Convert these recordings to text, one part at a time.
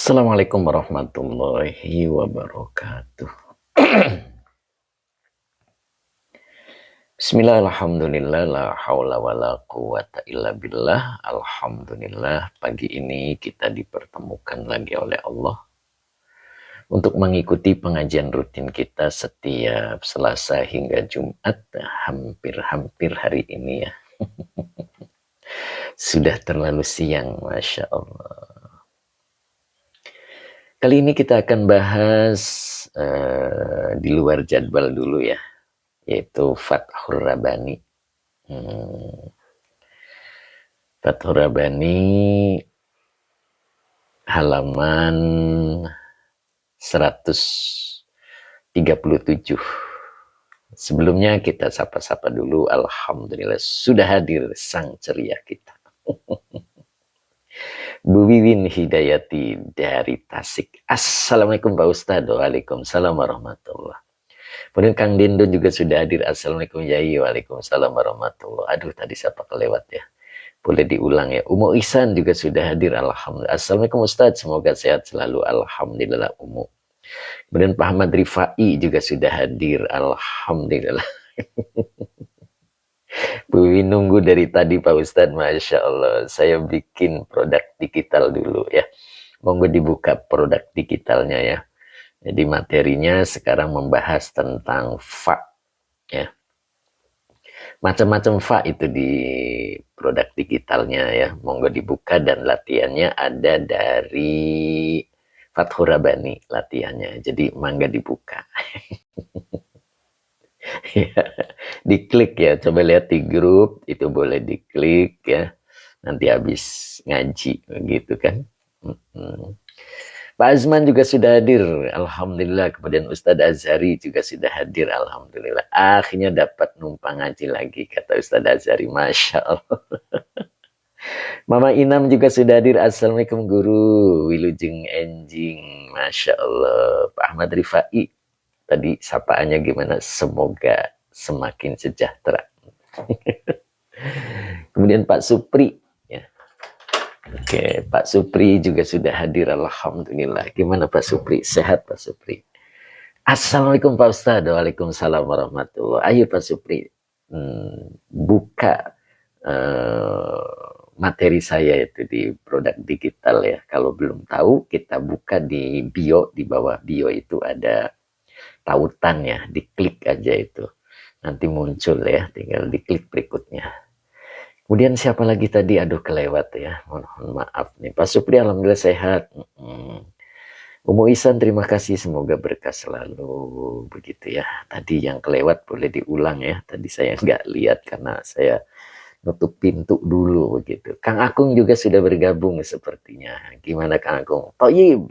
Assalamualaikum warahmatullahi wabarakatuh. Bismillah, alhamdulillah, la haula wa la quwata illa billah. Alhamdulillah, pagi ini kita dipertemukan lagi oleh Allah untuk mengikuti pengajian rutin kita setiap Selasa hingga Jumat. Hampir-hampir hari ini ya. Sudah terlalu siang, Masya Allah. Kali ini kita akan bahas di luar jadwal dulu ya, yaitu Fathur Rabbani. Fathur Rabbani halaman 137. Sebelumnya kita sapa-sapa dulu. Alhamdulillah sudah hadir sang ceria kita. Bu Wiwin Hidayati dari Tasik. Assalamualaikum Pak Ustadz. Waalaikumsalam warahmatullahi. Kemudian Kang Dindo juga sudah hadir. Assalamualaikum Yai. Waalaikumsalam warahmatullahi. Aduh, tadi siapa kelewat ya. Boleh diulang ya. Umu Ihsan juga sudah hadir. Alhamdulillah. Assalamualaikum Ustadz. Semoga sehat selalu. Alhamdulillah Umu. Kemudian Pak Ahmad Rifai juga sudah hadir. Alhamdulillah. Bu Wiwin nunggu dari tadi Pak Ustadz. Masya Allah. Saya bikin produk digital dulu ya. Monggo dibuka produk digitalnya ya. Jadi materinya sekarang membahas tentang fa ya. Macam-macam fa itu di produk digitalnya ya. Monggo dibuka dan latihannya ada dari Fathur Rabbani latihannya. Jadi mangga dibuka. Ya, diklik ya. Coba lihat di grup itu boleh diklik ya. Nanti habis ngaji gitu kan. Pak Azman juga sudah hadir, alhamdulillah. Kemudian Ustadz Azhari juga sudah hadir, alhamdulillah. Akhirnya dapat numpang ngaji lagi, kata Ustadz Azhari, masya Allah. Mama Inam juga sudah hadir. Assalamualaikum guru. Wilujeng enjing, masya Allah. Pak Ahmad Rifai tadi sapaannya gimana? Semoga semakin sejahtera. Kemudian Pak Supri. Oke, Pak Supri juga sudah hadir, alhamdulillah. Gimana Pak Supri? Sehat Pak Supri? Assalamualaikum Pak Ustadz. Waalaikumsalam warahmatullahi. Ayo Pak Supri, buka materi saya itu di produk digital ya. Kalau belum tahu, kita buka di bio. Di bawah bio itu ada tautan ya. Diklik aja itu. Nanti muncul ya, tinggal diklik berikutnya. Kemudian siapa lagi tadi? Aduh kelewat ya. Mohon maaf nih. Pak Supri alhamdulillah sehat. Umu Ihsan terima kasih. Semoga berkah selalu. Begitu ya. Tadi yang kelewat boleh diulang ya. Tadi saya nggak lihat karena saya nutup pintu dulu begitu. Kang Akung juga sudah bergabung sepertinya. Gimana Kang Akung? Toyib.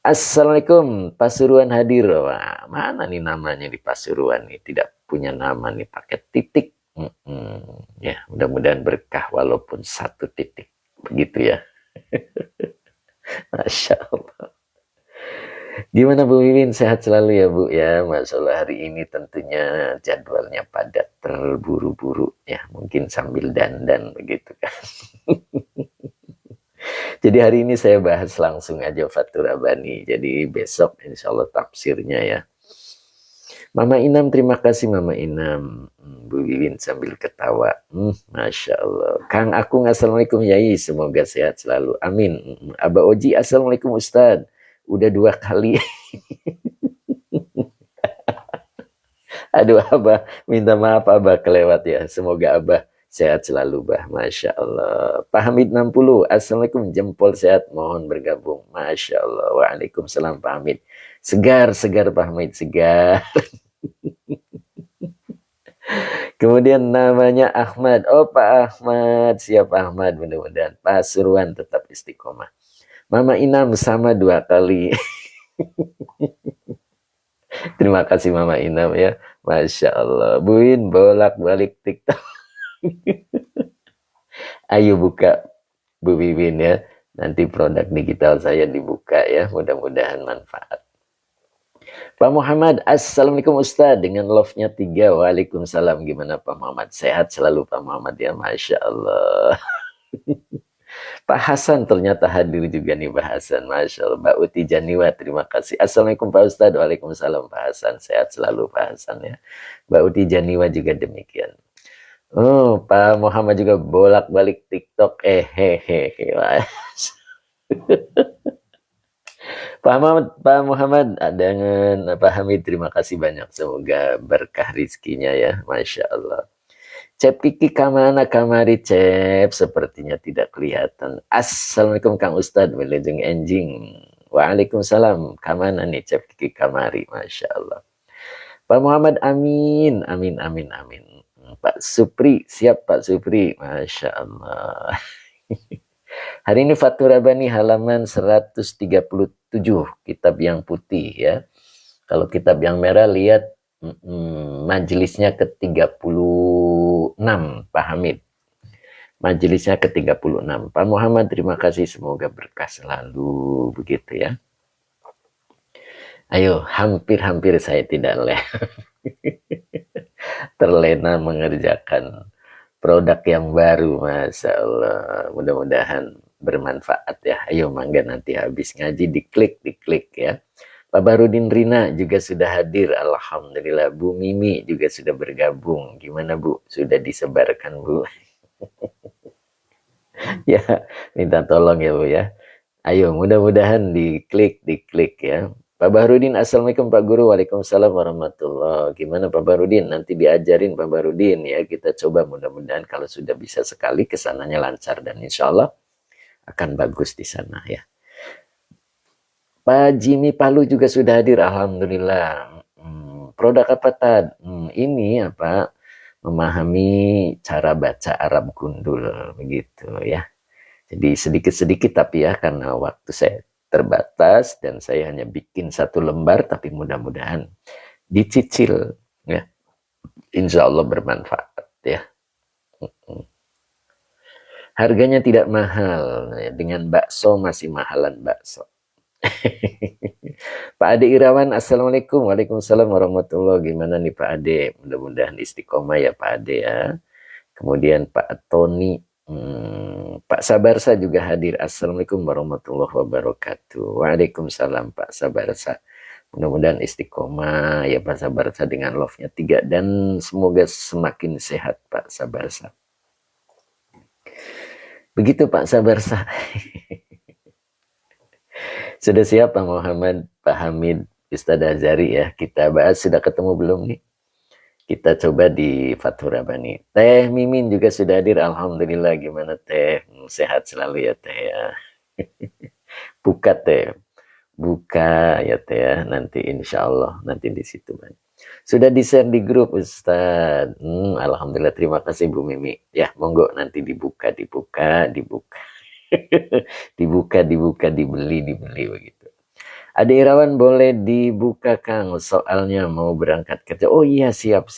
Assalamualaikum, Pasuruan hadir. Wah, mana nih namanya di Pasuruan nih? Tidak punya nama nih, pakai titik. Ya, mudah-mudahan berkah walaupun satu titik. Begitu ya. Masya Allah. Gimana Bu Wiwin? Sehat selalu ya Bu ya. Masya Allah hari ini tentunya jadwalnya padat, terburu-buru ya. Mungkin sambil dandan begitu kan. Jadi hari ini saya bahas langsung aja Fathur Rabbani. Jadi besok insya Allah tafsirnya ya. Mama Inam, terima kasih Mama Inam. Bu Wiwin sambil ketawa. Masya Allah. Kang Akung, assalamualaikum Yai. Semoga sehat selalu. Amin. Abah Oji, assalamualaikum Ustadz. Udah 2 kali. Aduh Abah, minta maaf Abah kelewat ya. Semoga Abah sehat selalu Bah, Masya Allah. Pak Hamid 60, Assalamualaikum, jempol sehat, mohon bergabung. Masya Allah, Waalaikumsalam Pak Hamid. Segar Pak Hamid, segar. Kemudian namanya Ahmad. Oh Pak Ahmad, siap Ahmad, mudah-mudahan Pasuruan tetap istiqomah. Mama Inam sama 2 kali. Terima kasih Mama Inam ya. Masya Allah. Buin bolak-balik TikTok. Ayo buka Bu Wiwin ya. Nanti produk digital saya dibuka ya. Mudah-mudahan manfaat. Pak Muhammad, Assalamualaikum Ustadz. Dengan love-nya 3. Waalaikumsalam. Gimana Pak Muhammad? Sehat selalu Pak Muhammad ya. Masya Allah. Pak Hasan ternyata hadir juga nih Pak Hasan. Masya Allah. Mbak Uti Janiwa, terima kasih. Assalamualaikum Pak Ustadz. Waalaikumsalam Pak Hasan. Sehat selalu Pak Hasan ya. Mbak Uti Janiwa juga demikian. Oh, Pak Muhammad juga bolak-balik TikTok. Hehehe. Pak Muhammad, dengan Pak Hamid, terima kasih banyak. Semoga berkah rizkinya ya. Masya Allah. Cep Kiki kamana kamari Cep, sepertinya tidak kelihatan. Assalamualaikum Kang Ustadz, wilujeng enjing. Waalaikumsalam, kamana nih Cep Kiki kamari, Masya Allah. Pak Muhammad, amin, amin, amin, amin. Pak Supri, siap Pak Supri, Masya Allah. Hari ini Fathur Rabbani halaman 137, kitab yang putih ya. Kalau kitab yang merah lihat majelisnya ke-36, Pak Hamid. Majelisnya ke-36. Pak Muhammad, terima kasih. Semoga berkah selalu. Begitu ya. Ayo, hampir-hampir saya tidak terlena mengerjakan produk yang baru. Masya Allah. Mudah-mudahan bermanfaat ya. Ayo, mangga nanti habis ngaji diklik ya. Pak Barudin Rina juga sudah hadir. Alhamdulillah. Bu Mimi juga sudah bergabung. Gimana Bu? Sudah disebarkan Bu? Ya, minta tolong ya Bu ya. Ayo, mudah-mudahan diklik ya. Pak Barudin, Assalamualaikum Pak Guru. Waalaikumsalam warahmatullahi. Gimana Pak Barudin? Nanti diajarin Pak Barudin ya. Kita coba mudah-mudahan kalau sudah bisa sekali kesananya lancar dan insya Allah akan bagus di sana ya. Pak Jimmy Palu juga sudah hadir, alhamdulillah. Produk apa Tad? Ini apa? Memahami cara baca Arab gundul begitu ya. Jadi sedikit-sedikit tapi ya karena waktu saya terbatas dan saya hanya bikin 1 lembar tapi mudah-mudahan dicicil ya. Insya Allah bermanfaat ya. Harganya tidak mahal ya. Dengan bakso masih mahalan bakso. Pak Ade Irawan, Assalamualaikum. Waalaikumsalam warahmatullahi. Gimana nih Pak Ade? Mudah-mudahan istiqomah ya Pak Ade ya. Kemudian Pak Tony, Pak Sabarsa juga hadir. Assalamualaikum warahmatullahi wabarakatuh. Waalaikumsalam Pak Sabarsa. Mudah-mudahan istiqomah ya Pak Sabarsa dengan love-nya 3 dan semoga semakin sehat Pak Sabarsa. Begitu Pak Sabarsa. Sudah siap Pak Muhammad, Pak Hamid, Ustadz Azari ya. Kita bahas, sudah ketemu belum nih? Kita coba di Fathur Rabbani. Teh Mimin juga sudah hadir. Alhamdulillah, gimana Teh? Sehat selalu ya Teh ya. Buka Teh. Buka ya Teh ya. Nanti insya Allah, nanti di situ. Sudah di-share di grup Ustadz. Alhamdulillah, terima kasih Bu Mimi. Ya, monggo nanti dibuka. dibuka, dibeli begitu. Ade Irawan, boleh dibuka Kang, soalnya mau berangkat kerja. Oh iya, siap,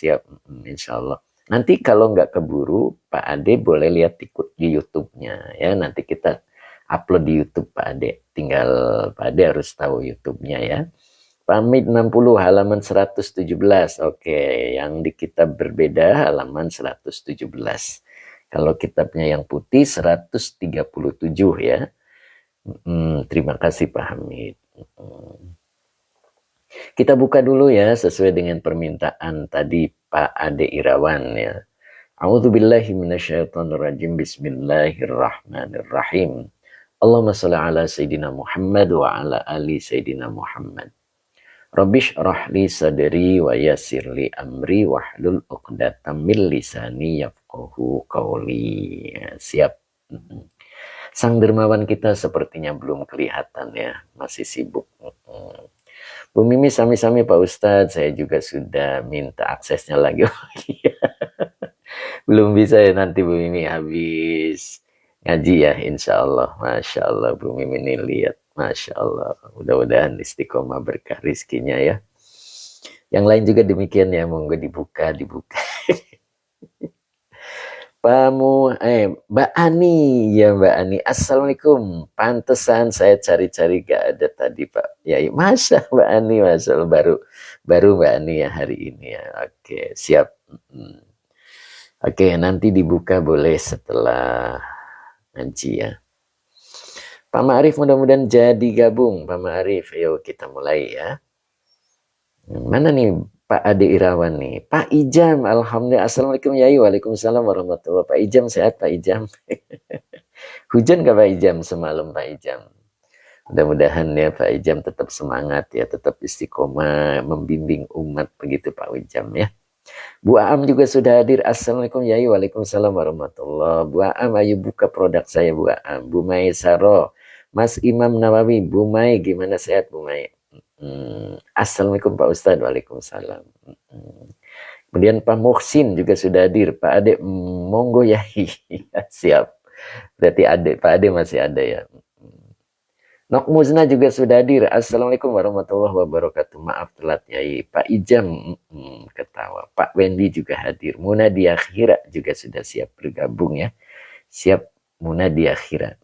insya Allah. Nanti kalau nggak keburu, Pak Ade boleh lihat di YouTube-nya ya. Nanti kita upload di YouTube Pak Ade. Tinggal Pak Ade harus tahu YouTube-nya ya. Pamit 60 halaman 117. Oke, yang di kitab berbeda halaman 117. Kalau kitabnya yang putih 137 ya. Terima kasih Pak Hamid. Kita buka dulu ya sesuai dengan permintaan tadi Pak Ade Irawan ya. A'udzubillahi minasyaitonirrajim. Bismillahirrahmanirrahim. Allahumma shalli ala Sayyidina Muhammad wa ala ali Sayyidina Muhammad. Rabbish rahli sadri wa yassirli amri wahlul 'uqdatam min lisani yafqahu qawli. Siap. Sang dermawan kita sepertinya belum kelihatan ya, masih sibuk. Bu Mimi, sami-sami Pak Ustadz, saya juga sudah minta aksesnya lagi. Belum bisa ya, nanti Bu Mimi habis ngaji ya insya Allah. Masya Allah Bu Mimi ini lihat. Masya Allah, mudah-mudahan istiqomah berkah rizkinya ya. Yang lain juga demikian ya, monggo dibuka. Mbak Ani, ya Mbak Ani, Assalamualaikum. Pantesan saya cari-cari gak ada tadi Pak. Ya, masa Mbak Ani, Masya Allah, baru Mbak Ani ya hari ini ya. Oke, siap. Oke, nanti dibuka boleh setelah ngaji ya. Pak Ma'rif mudah-mudahan jadi gabung. Pak Ma'rif, ayo kita mulai ya. Mana nih Pak Ade Irawan nih? Pak Ijam, alhamdulillah. Assalamualaikum Yai. Waalaikumsalam warahmatullahi wabarakatuh. Pak Ijam sehat Pak Ijam. Hujan gak Pak Ijam semalam Pak Ijam? Mudah-mudahan ya Pak Ijam tetap semangat ya, tetap istiqomah membimbing umat begitu Pak Ijam ya. Bu Aam juga sudah hadir. Assalamualaikum Yai. Waalaikumsalam warahmatullahi wabarakatuh. Bu Aam, ayo buka produk saya Bu Aam. Bu Mai Saro, Mas Imam Nawawi, Bu Mai gimana sehat Bu Mai? Assalamualaikum Pak Ustadz. Waalaikumsalam. Kemudian Pak Muhsin juga sudah hadir. Pak Ade, monggo Yai. Siap. Berarti Pak Ade masih ada ya. Nok Muzna juga sudah hadir. Assalamualaikum warahmatullahi wabarakatuh. Maaf telat Yai. Pak Ijam ketawa. Pak Wendy juga hadir. Muna di akhirat juga sudah siap bergabung ya. Siap Muna di akhirat.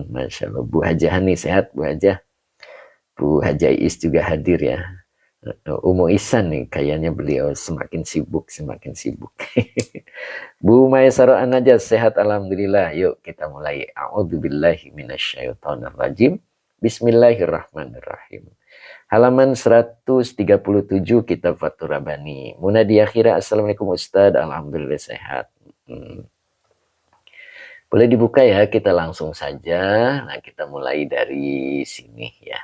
Masya Allah. Bu Hajah Hani sehat Bu Hajah. Bu Hajah Is juga hadir ya. Umu Isan nih kayaknya beliau semakin sibuk. Bu Maesaro Anaja sehat alhamdulillah. Yuk kita mulai. A'udzubillahi minasyaitonirrajim. Bismillahirrahmanirrahim. Halaman 137 kitab Fathur Rabbani. Muna di akhirah. Assalamualaikum Ustaz. Alhamdulillah sehat. Boleh dibuka ya, kita langsung saja. Nah, kita mulai dari sini ya.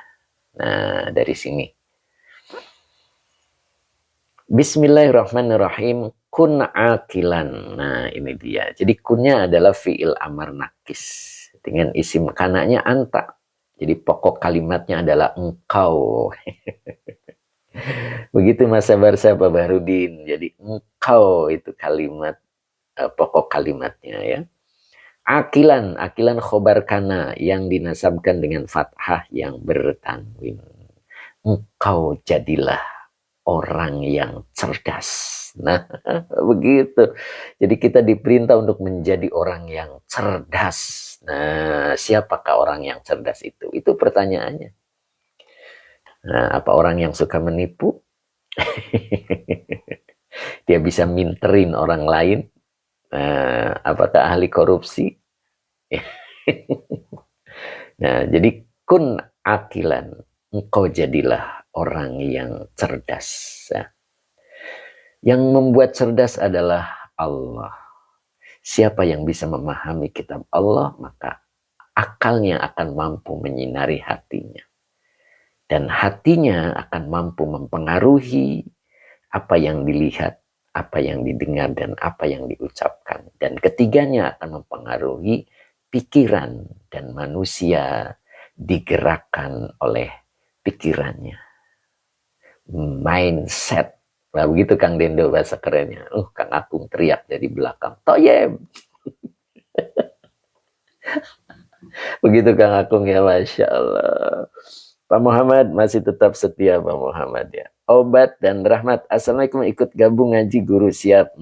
Nah, dari sini. Bismillahirrahmanirrahim. Kun akilan. Nah, ini dia. Jadi kunnya adalah fi'il amar nakis. Dengan isim kanaknya anta. Jadi pokok kalimatnya adalah engkau. Begitu Mas Sabar Pak Bahrudin. Jadi engkau itu kalimat, pokok kalimatnya ya. Akilan khobar kana yang dinasabkan dengan fathah yang bertanwin. Engkau jadilah orang yang cerdas. Nah, begitu. Jadi kita diperintah untuk menjadi orang yang cerdas. Nah, siapakah orang yang cerdas itu? Itu pertanyaannya. Nah, apa orang yang suka menipu? Dia bisa minterin orang lain? Apakah ahli korupsi? Nah, jadi kun akilan. Engkau jadilah orang yang cerdas. Ya. Yang membuat cerdas adalah Allah. Siapa yang bisa memahami kitab Allah, maka akalnya akan mampu menyinari hatinya. Dan hatinya akan mampu mempengaruhi apa yang dilihat, apa yang didengar, dan apa yang diucapkan. Dan ketiganya akan mempengaruhi pikiran, dan manusia digerakkan oleh pikirannya. Mindset. Nah, begitu Kang Dendo bahasa kerennya. Kang Akung teriak dari belakang. Toyem. Begitu Kang Akung ya, Masya Allah. Pak Muhammad masih tetap setia Pak Muhammad ya. Obat dan Rahmat. Assalamualaikum, ikut gabung ngaji guru siap.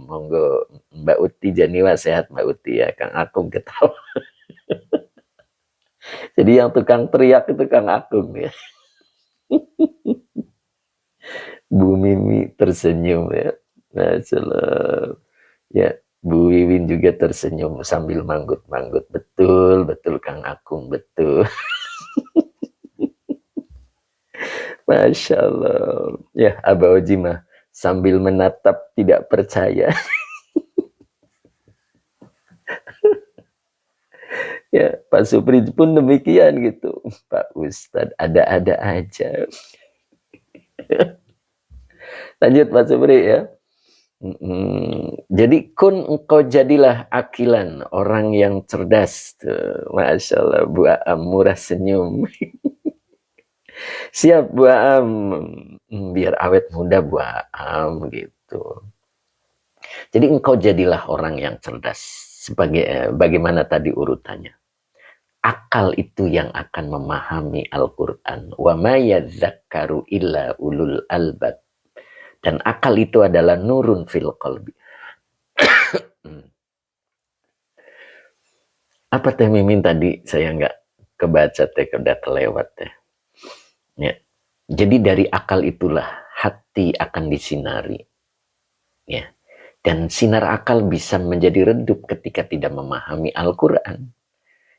Monggo. Mbak Uti Janiwa sehat Mbak Uti ya. Kang Akung ketawa. Jadi yang tukang teriak itu Kang Akung ya. Bu Mimi tersenyum ya. Masya Allah. Ya, Bu Wiwin juga tersenyum sambil manggut-manggut. Betul Kang Akung, betul. Masya Allah. Ya, Aba Ojimah sambil menatap tidak percaya. Ya, Pak Supri pun demikian gitu. Pak Ustadz, ada-ada aja. Lanjut Pak Supri ya. Jadi kun engkau jadilah akilan, orang yang cerdas. Masya Allah, Bu Aam murah senyum. Siap Bu Aam, biar awet muda Bu Aam gitu. Jadi engkau jadilah orang yang cerdas. Bagaimana tadi urutannya? Akal itu yang akan memahami Al-Quran. Wa ma yadzakkaru illa ulul albab. Dan akal itu adalah nurun fil qalbi. Apa Teh Mimin tadi? Saya nggak kebaca Teh, udah kelewat Teh. Ya. Jadi dari akal itulah hati akan disinari. Ya. Dan sinar akal bisa menjadi redup ketika tidak memahami Al-Quran.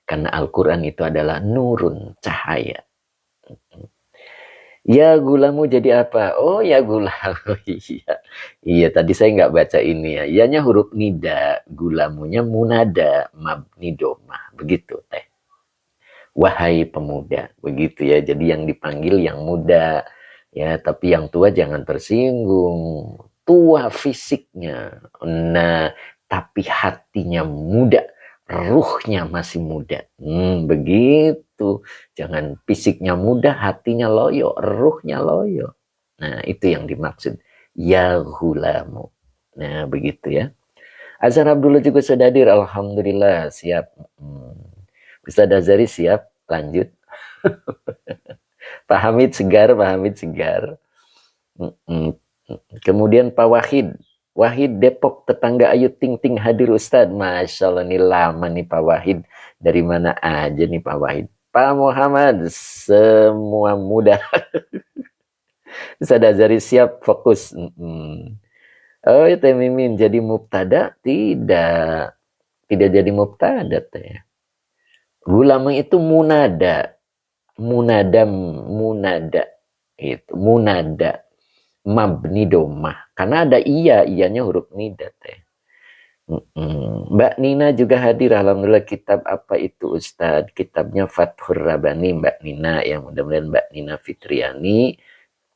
Karena Al-Quran itu adalah nurun, cahaya. Ya gulamu jadi apa? Oh ya gulamu, iya. Iya tadi saya nggak baca ini ya. Ianya huruf nida, gulamunya munada, mabni domah. Begitu teh. Wahai pemuda, begitu ya. Jadi yang dipanggil yang muda. Ya, tapi yang tua jangan tersinggung. Tua fisiknya. Nah, tapi hatinya muda. Ruhnya masih muda. Begitu. Jangan fisiknya muda, hatinya loyo, ruhnya loyo. Nah, itu yang dimaksud. Ya gulamu. Nah, begitu ya. Azhar Abdullah juga sudah hadir. Alhamdulillah, siap. Ustaz Azhari siap. Lanjut. Pak Hamid segar, Pak Hamid segar. Kemudian Pak Wahid. Wahid Depok, tetangga Ayu Ting Ting hadir Ustadz. Masya Allah, ini lama nih Pak Wahid. Dari mana aja nih Pak Wahid. Pak Muhammad, semua mudah. Ustadz Azhari siap, fokus. Oh, ya Teh Mimin, jadi mubtada? Tidak. Tidak jadi mubtada Teh. Gulama itu munada. Munada. Itu, munada. Mabni domah. Karena ada iyanya huruf nida Teh. Mbak Nina juga hadir. Alhamdulillah, kitab apa itu Ustadz? Kitabnya Fathur Rabani Mbak Nina. Yang mudah-mudahan Mbak Nina Fitriani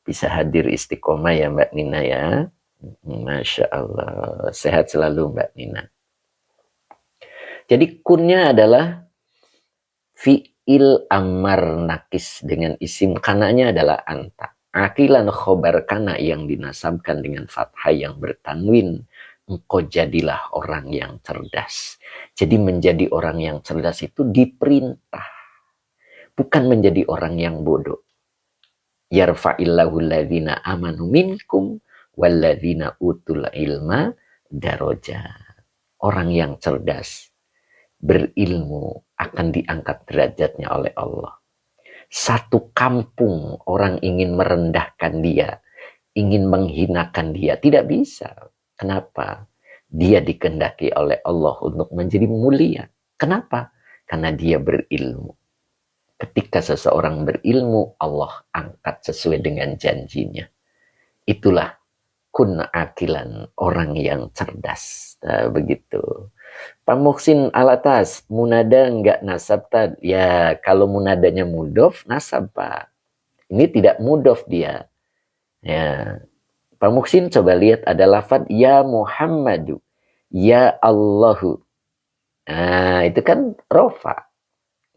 bisa hadir istiqomah ya Mbak Nina ya. Masya Allah. Sehat selalu Mbak Nina. Jadi kunnya adalah fi'il amar nakis dengan isim kananya adalah anta. Akilan khobar kana yang dinasabkan dengan fathah yang bertanwin. Engkau jadilah orang yang cerdas. Jadi menjadi orang yang cerdas itu diperintah. Bukan menjadi orang yang bodoh. Yarfa'illahu alladhina amanu minkum walladhina utul ilma daraja. Orang yang cerdas, berilmu akan diangkat derajatnya oleh Allah. Satu kampung orang ingin merendahkan dia, ingin menghinakan dia, tidak bisa. Kenapa? Dia dikehendaki oleh Allah untuk menjadi mulia. Kenapa? Karena dia berilmu. Ketika seseorang berilmu, Allah angkat sesuai dengan janjinya. Itulah kun akilan, orang yang cerdas. Nah, begitu. Pak Muhsin Alatas, munada enggak nasab tad? Ya, kalau munadanya mudof, nasab Pak. Ini tidak mudof dia. Ya, Pak Muhsin coba lihat ada lafaz ya Muhammadu, ya Allahu. Nah, itu kan rofa.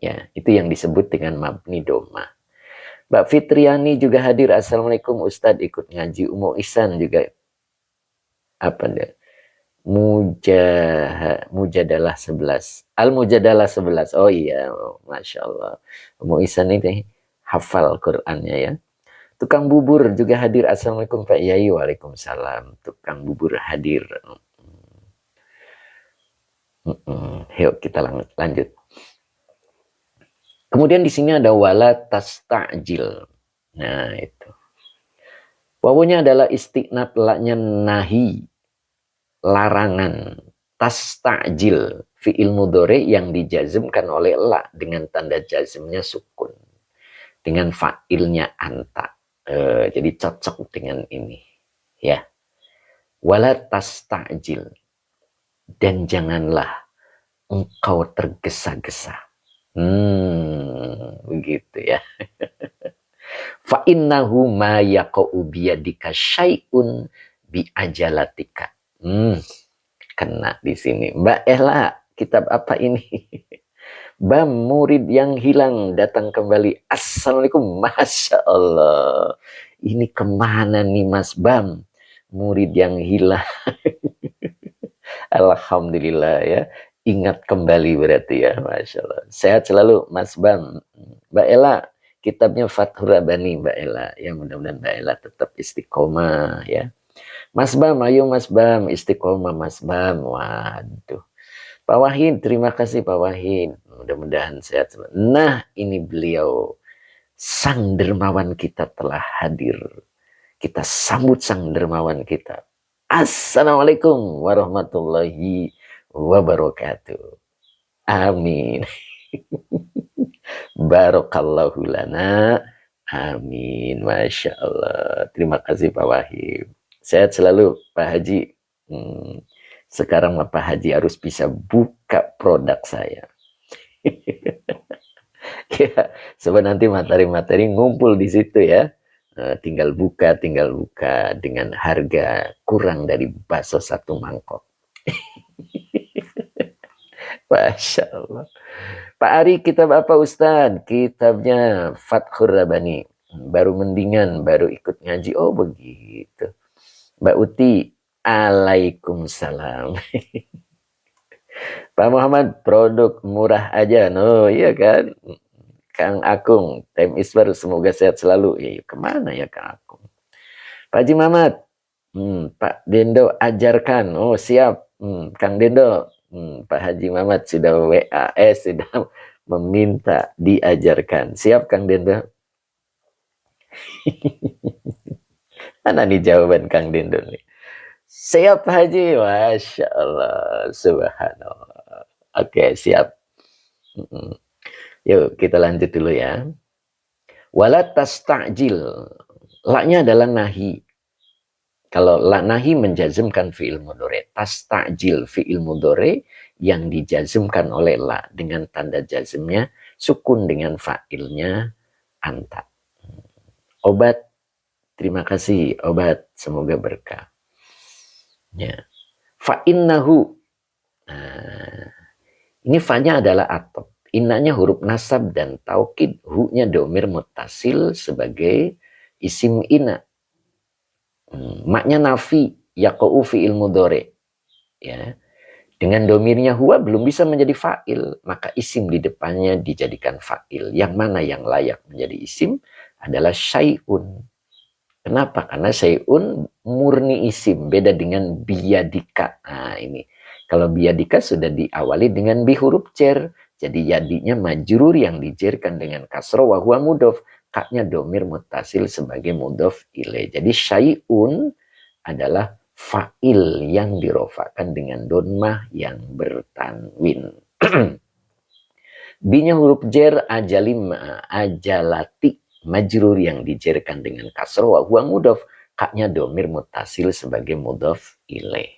Ya, itu yang disebut dengan mabni doma. Mbak Fitriani juga hadir. Assalamualaikum Ustadz, ikut ngaji. Umu Ihsan juga apa dia? Mujadalah 11. Al-Mujadalah 11. Oh iya, Masya Allah. Umu Ihsan ini hafal Qur'annya ya. Tukang bubur juga hadir. Assalamualaikum Pak Yai. Waalaikumsalam. Tukang bubur hadir. Yuk kita lanjut. Kemudian di sini ada wala tasta'jil. Nah itu. Wawunya adalah istiqnat, laknya nahi, larangan. Tasta'jil, fi'il mudhari yang dijazmkan oleh la dengan tanda jazmnya sukun. Dengan fa'ilnya anta. Jadi cocok dengan ini. Ya. Wala tasta'jil. Dan janganlah engkau tergesa-gesa. Begitu ya. Fa innahu ma yaqa'u biyadika syai'un bi ajalatika. Kena di sini. Mbak Ella, kitab apa ini? Bam, murid yang hilang datang kembali. Assalamualaikum. Masya Allah. Ini kemana nih Mas Bam? Murid yang hilang. Alhamdulillah ya. Ingat kembali berarti ya, Masya Allah. Sehat selalu Mas Bam. Mbak Ella, kitabnya Fathur Rabani Mbak Ella. Ya mudah-mudahan Mbak Ella tetap istiqomah ya. Mas Bam, ayo Mas Bam, istiqomah Mas Bam. Waduh. Pak Wahid, terima kasih Pak Wahid. Mudah-mudahan sehat selalu. Nah, ini beliau. Sang dermawan kita telah hadir. Kita sambut sang dermawan kita. Assalamualaikum warahmatullahi wabarakatuh. Amin. Barakallahu lana. Amin. Masya Allah. Terima kasih Pak Wahib. Sehat selalu Pak Haji. Sekarang Pak Haji harus bisa buka produk saya. Ya, sebab nanti materi-materi ngumpul di situ ya. Tinggal buka dengan harga kurang dari bakso satu mangkok. Masya Allah. Pak Ari, kitab apa Ustaz? Kitabnya Fathur Rabbani. Baru mendingan, baru ikut ngaji. Oh begitu. Mbak Uti, Waalaikumsalam. Pak Muhammad, produk murah aja. No, iya kan? Kang Akung, Time Isbar, semoga sehat selalu. Ya, kemana ya Kang Akung? Pak Haji Mamat, Pak Dendo ajarkan. Oh siap, Kang Dendo. Pak Haji Mamat sudah WA, sudah meminta diajarkan. Siap Kang Dendo? Mana nih jawaban Kang Dendo nih? Siap Pak Haji, Masya Allah, Subhanallah. Oke, siap. Yuk kita lanjut dulu ya. Wala tasta'jil. Laknya adalah nahi. Kalau la nahi menjazmkan fi'il mudhari, tasta'jil fi'il mudhari yang dijazmkan oleh la dengan tanda jazmnya sukun dengan fa'ilnya anta. Obat, terima kasih obat, semoga berkah. Ya. Fa'innahu. Ini fa-nya adalah atop. Innanya huruf nasab dan taukid, hu-nya domir muttasil sebagai isim inna. Maknya nafi, yaqa'u fi'il mudhari. Ya. Dengan domirnya huwa belum bisa menjadi fa'il, maka isim di depannya dijadikan fa'il. Yang mana yang layak menjadi isim adalah syai'un. Kenapa? Karena syai'un murni isim, beda dengan biyadika. Nah ini, kalau biyadika sudah diawali dengan bi huruf jar. Jadi yadinya majrur yang dijerkan dengan kasroh wa huwa mudhof. Kaknya domir mutasil sebagai mudhof ilaih. Jadi syai'un adalah fa'il yang dirofakan dengan donmah yang bertanwin. Binya huruf jer ajalim ajalati majrur yang dijerkan dengan kasroh wa huwa mudhof. Kaknya domir mutasil sebagai mudhof ilaih.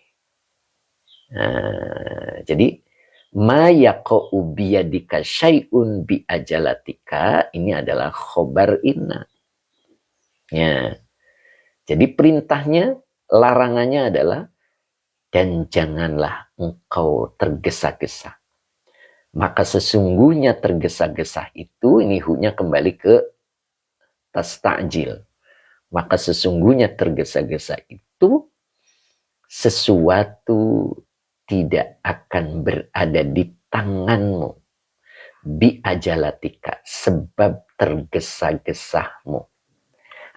Jadi ma yaqa'u biyadika syai'un bi ajalatika ini adalah khobar inna. Ya. Jadi perintahnya, larangannya adalah dan janganlah engkau tergesa-gesa. Maka sesungguhnya tergesa-gesa itu, ini hu-nya kembali ke tasta'jil. Maka sesungguhnya tergesa-gesa itu sesuatu tidak akan berada di tanganmu bi ajalatika sebab tergesa-gesamu.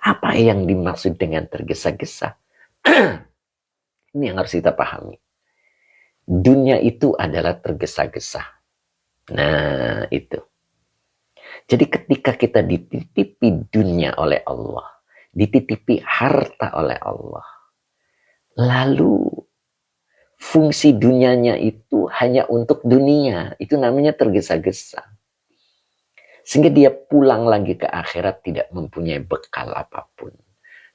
Apa yang dimaksud dengan tergesa-gesa? Ini yang harus kita pahami. Dunia itu adalah tergesa-gesa. Nah, itu. Jadi ketika kita dititipi dunia oleh Allah, dititipi harta oleh Allah, lalu fungsi dunianya itu hanya untuk dunia, itu namanya tergesa-gesa. Sehingga dia pulang lagi ke akhirat tidak mempunyai bekal apapun.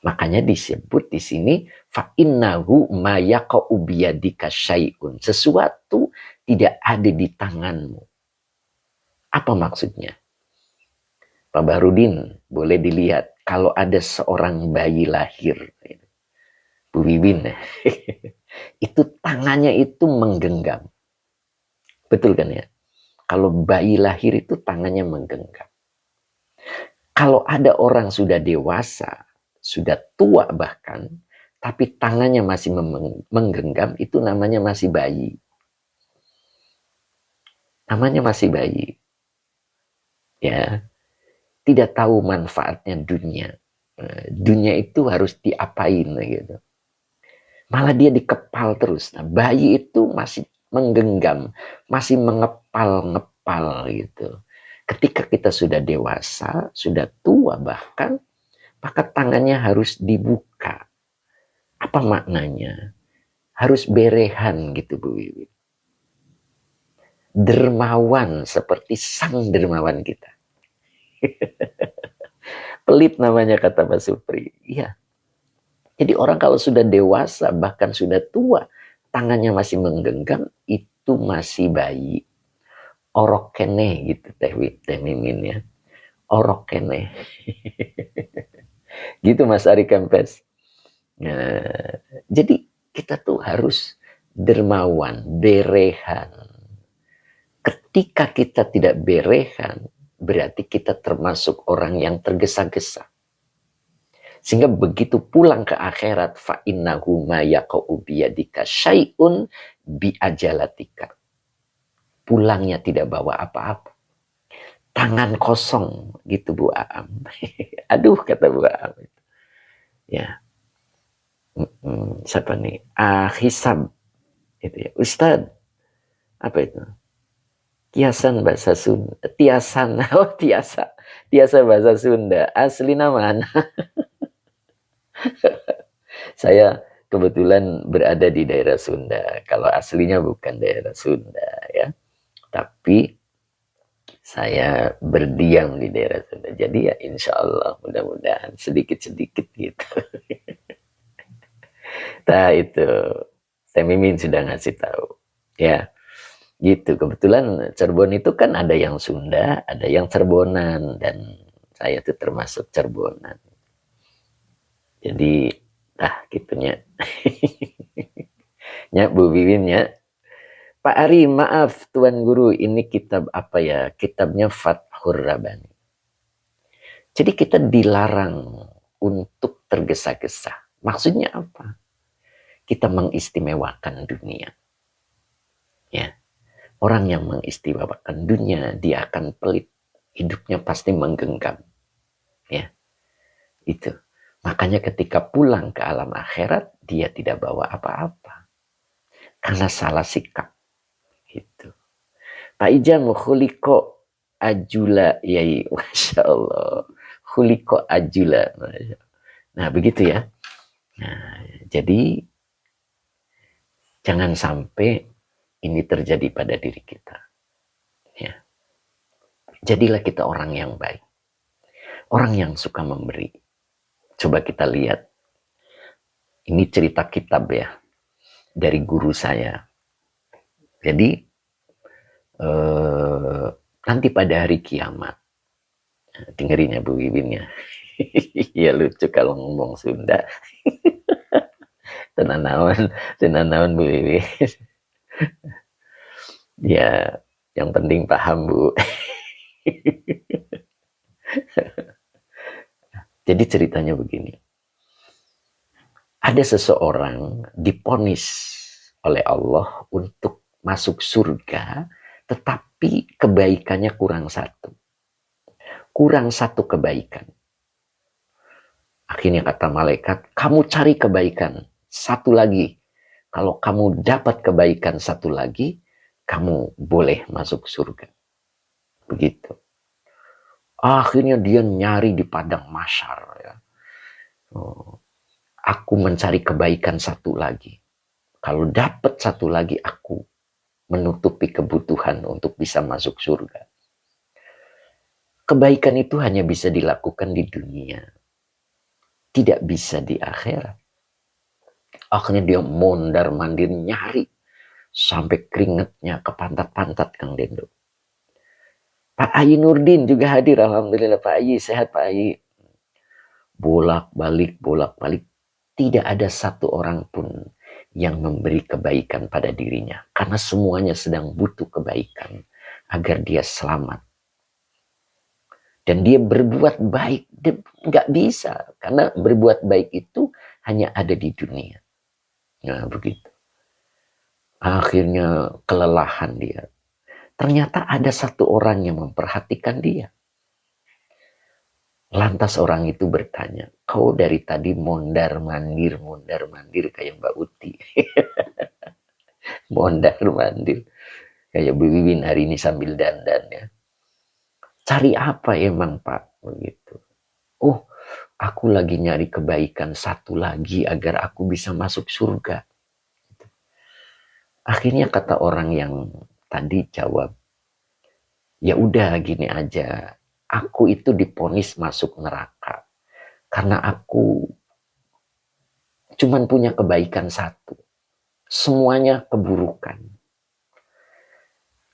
Makanya disebut di sini fa innahu ma yaqa'u biyadika syai'un. Sesuatu tidak ada di tanganmu. Apa maksudnya? Pak Bahrudin, boleh dilihat kalau ada seorang bayi lahir, Bu Bibin, itu tangannya itu menggenggam. Betul kan ya? Kalau bayi lahir itu tangannya menggenggam. Kalau ada orang sudah dewasa, sudah tua bahkan, tapi tangannya masih menggenggam, itu namanya masih bayi. Namanya masih bayi. Ya, tidak tahu manfaatnya dunia. Dunia itu harus diapain gitu. Malah dia dikepal terus. Nah, bayi itu masih menggenggam, masih mengepal-ngepal gitu. Ketika kita sudah dewasa, sudah tua bahkan, maka tangannya harus dibuka. Apa maknanya? Harus berehan gitu Bu Wiwi. dermawan seperti sang dermawan kita. Pelit namanya kata Pak Supri. Iya. Jadi orang kalau sudah dewasa, bahkan sudah tua, tangannya masih menggenggam, itu masih bayi. Orok kene gitu Teh Mimin ya. Orok kene. Gitu Mas Ari Kempes. Nah, jadi kita tuh harus dermawan, berehan. Ketika kita tidak berehan, berarti kita termasuk orang yang tergesa-gesa. Sehingga begitu pulang ke akhirat, fa innahu ma yaqa'u biyadika syai'un bi ajalatika. Pulangnya tidak bawa apa-apa. Tangan kosong gitu Bu Aam. Aduh kata Bu Aam. Ya. Siapa nih? Hisab. Itu ya. Ustadz. Apa itu? Tiasan bahasa Sunda. Tiasan. Oh tiasa. Tiasa bahasa Sunda. Asli mana? Saya kebetulan berada di daerah Sunda. Kalau aslinya bukan daerah Sunda ya. Tapi saya berdiam di daerah Sunda. Jadi ya insya Allah mudah-mudahan sedikit-sedikit gitu. Nah itu. Saya Mimin sudah ngasih tahu. Ya gitu. Kebetulan Cirebon itu kan ada yang Sunda, ada yang Cirebonan. Dan saya tuh termasuk Cirebonan. Jadi gitunya. Ya Bu Wiwin ya. Pak Ari maaf Tuan Guru, ini kitab apa ya? Kitabnya Fathur Rabbani. Jadi kita dilarang untuk tergesa-gesa. Maksudnya apa? Kita mengistimewakan dunia. Ya. Orang yang mengistimewakan dunia, dia akan pelit. Hidupnya pasti menggenggam. Ya. Itu. Makanya ketika pulang ke alam akhirat, dia tidak bawa apa-apa. Karena salah sikap. Gitu. Pak Ijam, khuliko ajula. Yai, Masya Allah. Khuliko ajula. Nah, begitu ya. Nah, jadi, jangan sampai ini terjadi pada diri kita. Ya. Jadilah kita orang yang baik. Orang yang suka memberi. Coba kita lihat. Ini cerita kitab ya. Dari guru saya. Jadi, nanti pada hari kiamat. Dengerin ya Bu Wiwin ya. Ya lucu kalau ngomong Sunda. Tenanawan Bu Wiwin. Ya, yang penting paham Bu. Jadi ceritanya begini. Ada seseorang diponis oleh Allah untuk masuk surga, tetapi kebaikannya kurang satu. Kurang satu kebaikan. Akhirnya kata malaikat, kamu cari kebaikan satu lagi. Kalau kamu dapat kebaikan satu lagi, kamu boleh masuk surga. Begitu. Akhirnya dia nyari di padang mahsyar. Ya. Aku mencari kebaikan satu lagi. Kalau dapat satu lagi, aku menutupi kebutuhan untuk bisa masuk surga. Kebaikan itu hanya bisa dilakukan di dunia. Tidak bisa di akhirat. Akhirnya dia mondar-mandir nyari. Sampai keringetnya ke pantat-pantat Kang Dendo. Pak Ayi Nurdin juga hadir. Alhamdulillah Pak Ayi, sehat Pak Ayi. Bolak-balik. Tidak ada satu orang pun yang memberi kebaikan pada dirinya. Karena semuanya sedang butuh kebaikan. Agar dia selamat. Dan dia berbuat baik. Dia nggak bisa. Karena berbuat baik itu hanya ada di dunia. Nah begitu. Akhirnya kelelahan dia. Ternyata ada satu orang yang memperhatikan dia. Lantas orang itu bertanya, kau dari tadi mondar-mandir kayak Mbak Uti. Mondar-mandir. Kayak Bu Wiwin hari ini sambil dandan ya. Cari apa emang Pak? Begitu. Oh, aku lagi nyari kebaikan satu lagi agar aku bisa masuk surga. Akhirnya kata orang yang tadi jawab, ya udah gini aja, aku itu diponis masuk neraka karena aku cuman punya kebaikan satu, semuanya keburukan.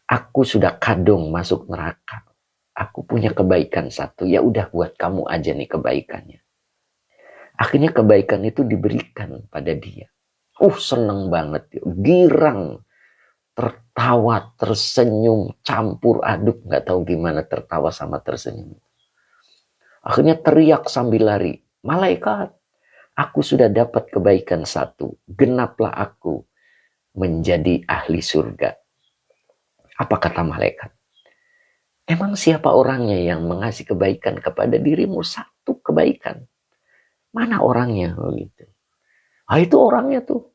Aku sudah kadung masuk neraka, aku punya kebaikan satu, ya udah buat kamu aja nih kebaikannya. Akhirnya kebaikan itu diberikan pada dia. Seneng banget, girang, tertawa, tersenyum, campur aduk, nggak tahu gimana tertawa sama tersenyum. Akhirnya teriak sambil lari, malaikat, aku sudah dapat kebaikan satu, genaplah aku menjadi ahli surga. Apa kata malaikat? Emang siapa orangnya yang mengasih kebaikan kepada dirimu? Satu kebaikan. Mana orangnya? Gitu. Itu orangnya tuh.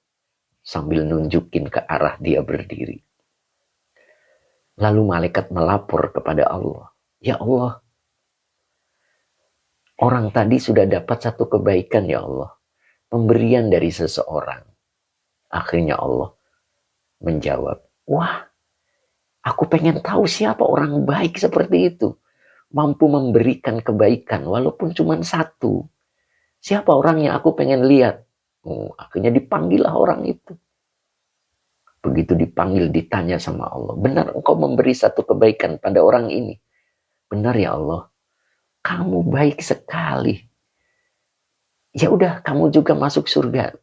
Sambil nunjukin ke arah dia berdiri. Lalu malaikat melapor kepada Allah. Ya Allah, orang tadi sudah dapat satu kebaikan ya Allah. Pemberian dari seseorang. Akhirnya Allah menjawab, wah, aku pengen tahu siapa orang baik seperti itu. Mampu memberikan kebaikan walaupun cuma satu. Siapa orangnya, aku pengen lihat. Akhirnya dipanggillah orang itu. Begitu dipanggil, ditanya sama Allah, benar engkau memberi satu kebaikan pada orang ini? Benar ya Allah, kamu baik sekali. Ya udah, kamu juga masuk surga.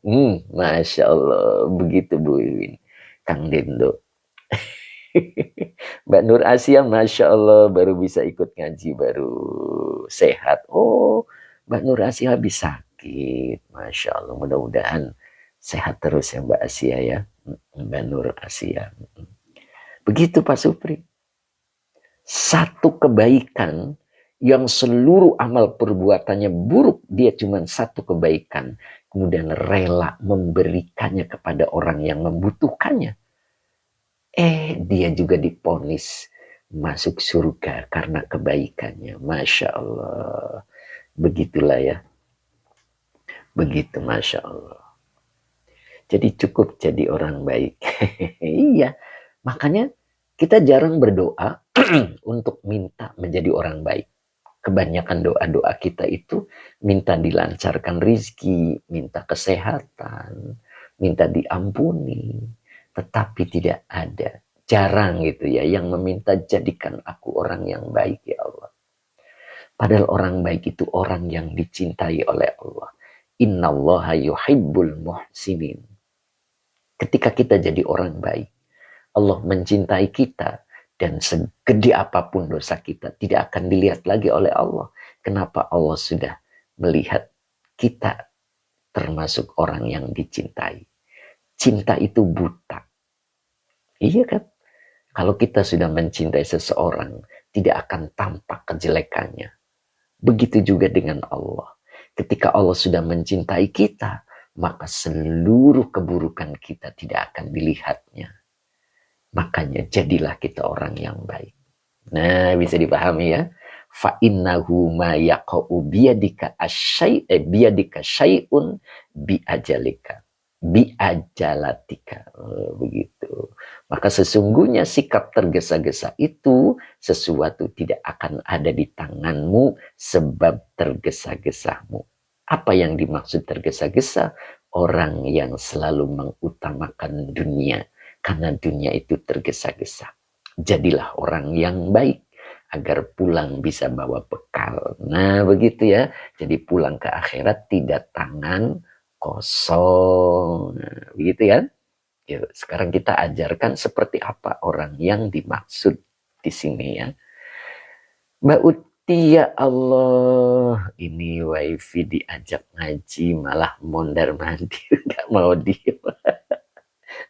Masya Allah, begitu Bu Iwin. Kang Dendo. Mbak Nur Asia, Masya Allah, baru bisa ikut ngaji, baru sehat. Mbak Nur Asia habis sakit. Masya Allah, mudah-mudahan sehat terus ya Mbak Asia ya. Mbak Nur Asia. Begitu Pak Supri. Satu kebaikan yang seluruh amal perbuatannya buruk, dia cuma satu kebaikan. Kemudian rela memberikannya kepada orang yang membutuhkannya. Dia juga diponis masuk surga karena kebaikannya. Masya Allah. Begitulah ya. Begitu Masya Allah. Jadi cukup jadi orang baik. Iya. Makanya kita jarang berdoa untuk minta menjadi orang baik. Kebanyakan doa-doa kita itu minta dilancarkan rizki, minta kesehatan, minta diampuni. Tetapi tidak ada. Jarang gitu ya yang meminta jadikan aku orang yang baik ya Allah. Padahal orang baik itu orang yang dicintai oleh Allah. Innallaha yuhibbul muhsinin. Ketika kita jadi orang baik, Allah mencintai kita. Dan segede apapun dosa kita tidak akan dilihat lagi oleh Allah. Kenapa Allah sudah melihat kita termasuk orang yang dicintai. Cinta itu buta. Iya kan? Kalau kita sudah mencintai seseorang, tidak akan tampak kejelekannya. Begitu juga dengan Allah. Ketika Allah sudah mencintai kita, maka seluruh keburukan kita tidak akan dilihatnya. Makanya jadilah kita orang yang baik. Nah, bisa dipahami ya. Fa innahu ma yaqau biyadika biyadika syai'un bi ajalika. Bi ajalatika. Begitu. Maka sesungguhnya sikap tergesa-gesa itu sesuatu tidak akan ada di tanganmu sebab tergesa-gesamu. Apa yang dimaksud tergesa-gesa? Orang yang selalu mengutamakan dunia. Karena dunia itu tergesa-gesa. Jadilah orang yang baik agar pulang bisa bawa bekal. Nah begitu ya. Jadi pulang ke akhirat tidak tangan kosong. Nah, begitu ya. Yuk, sekarang kita ajarkan seperti apa orang yang dimaksud di sini ya. Mbak Uti, ya Allah, ini wifi diajak ngaji malah mondar-mandir, gak mau diem.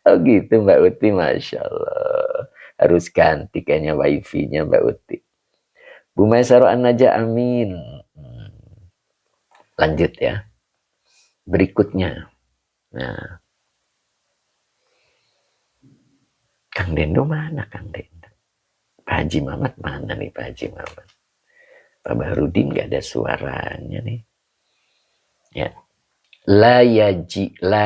Oh gitu Mbak Uti, Masya Allah. Harus ganti kayaknya wifi-nya Mbak Uti. Bu Maisaro An-Naja, amin. Lanjut ya. Berikutnya. Nah, Kang Dendo mana Kang Dendo? Pak Haji Mamat mana nih Pak Haji Mamat? Pak Bahrudin gak ada suaranya nih. Ya. La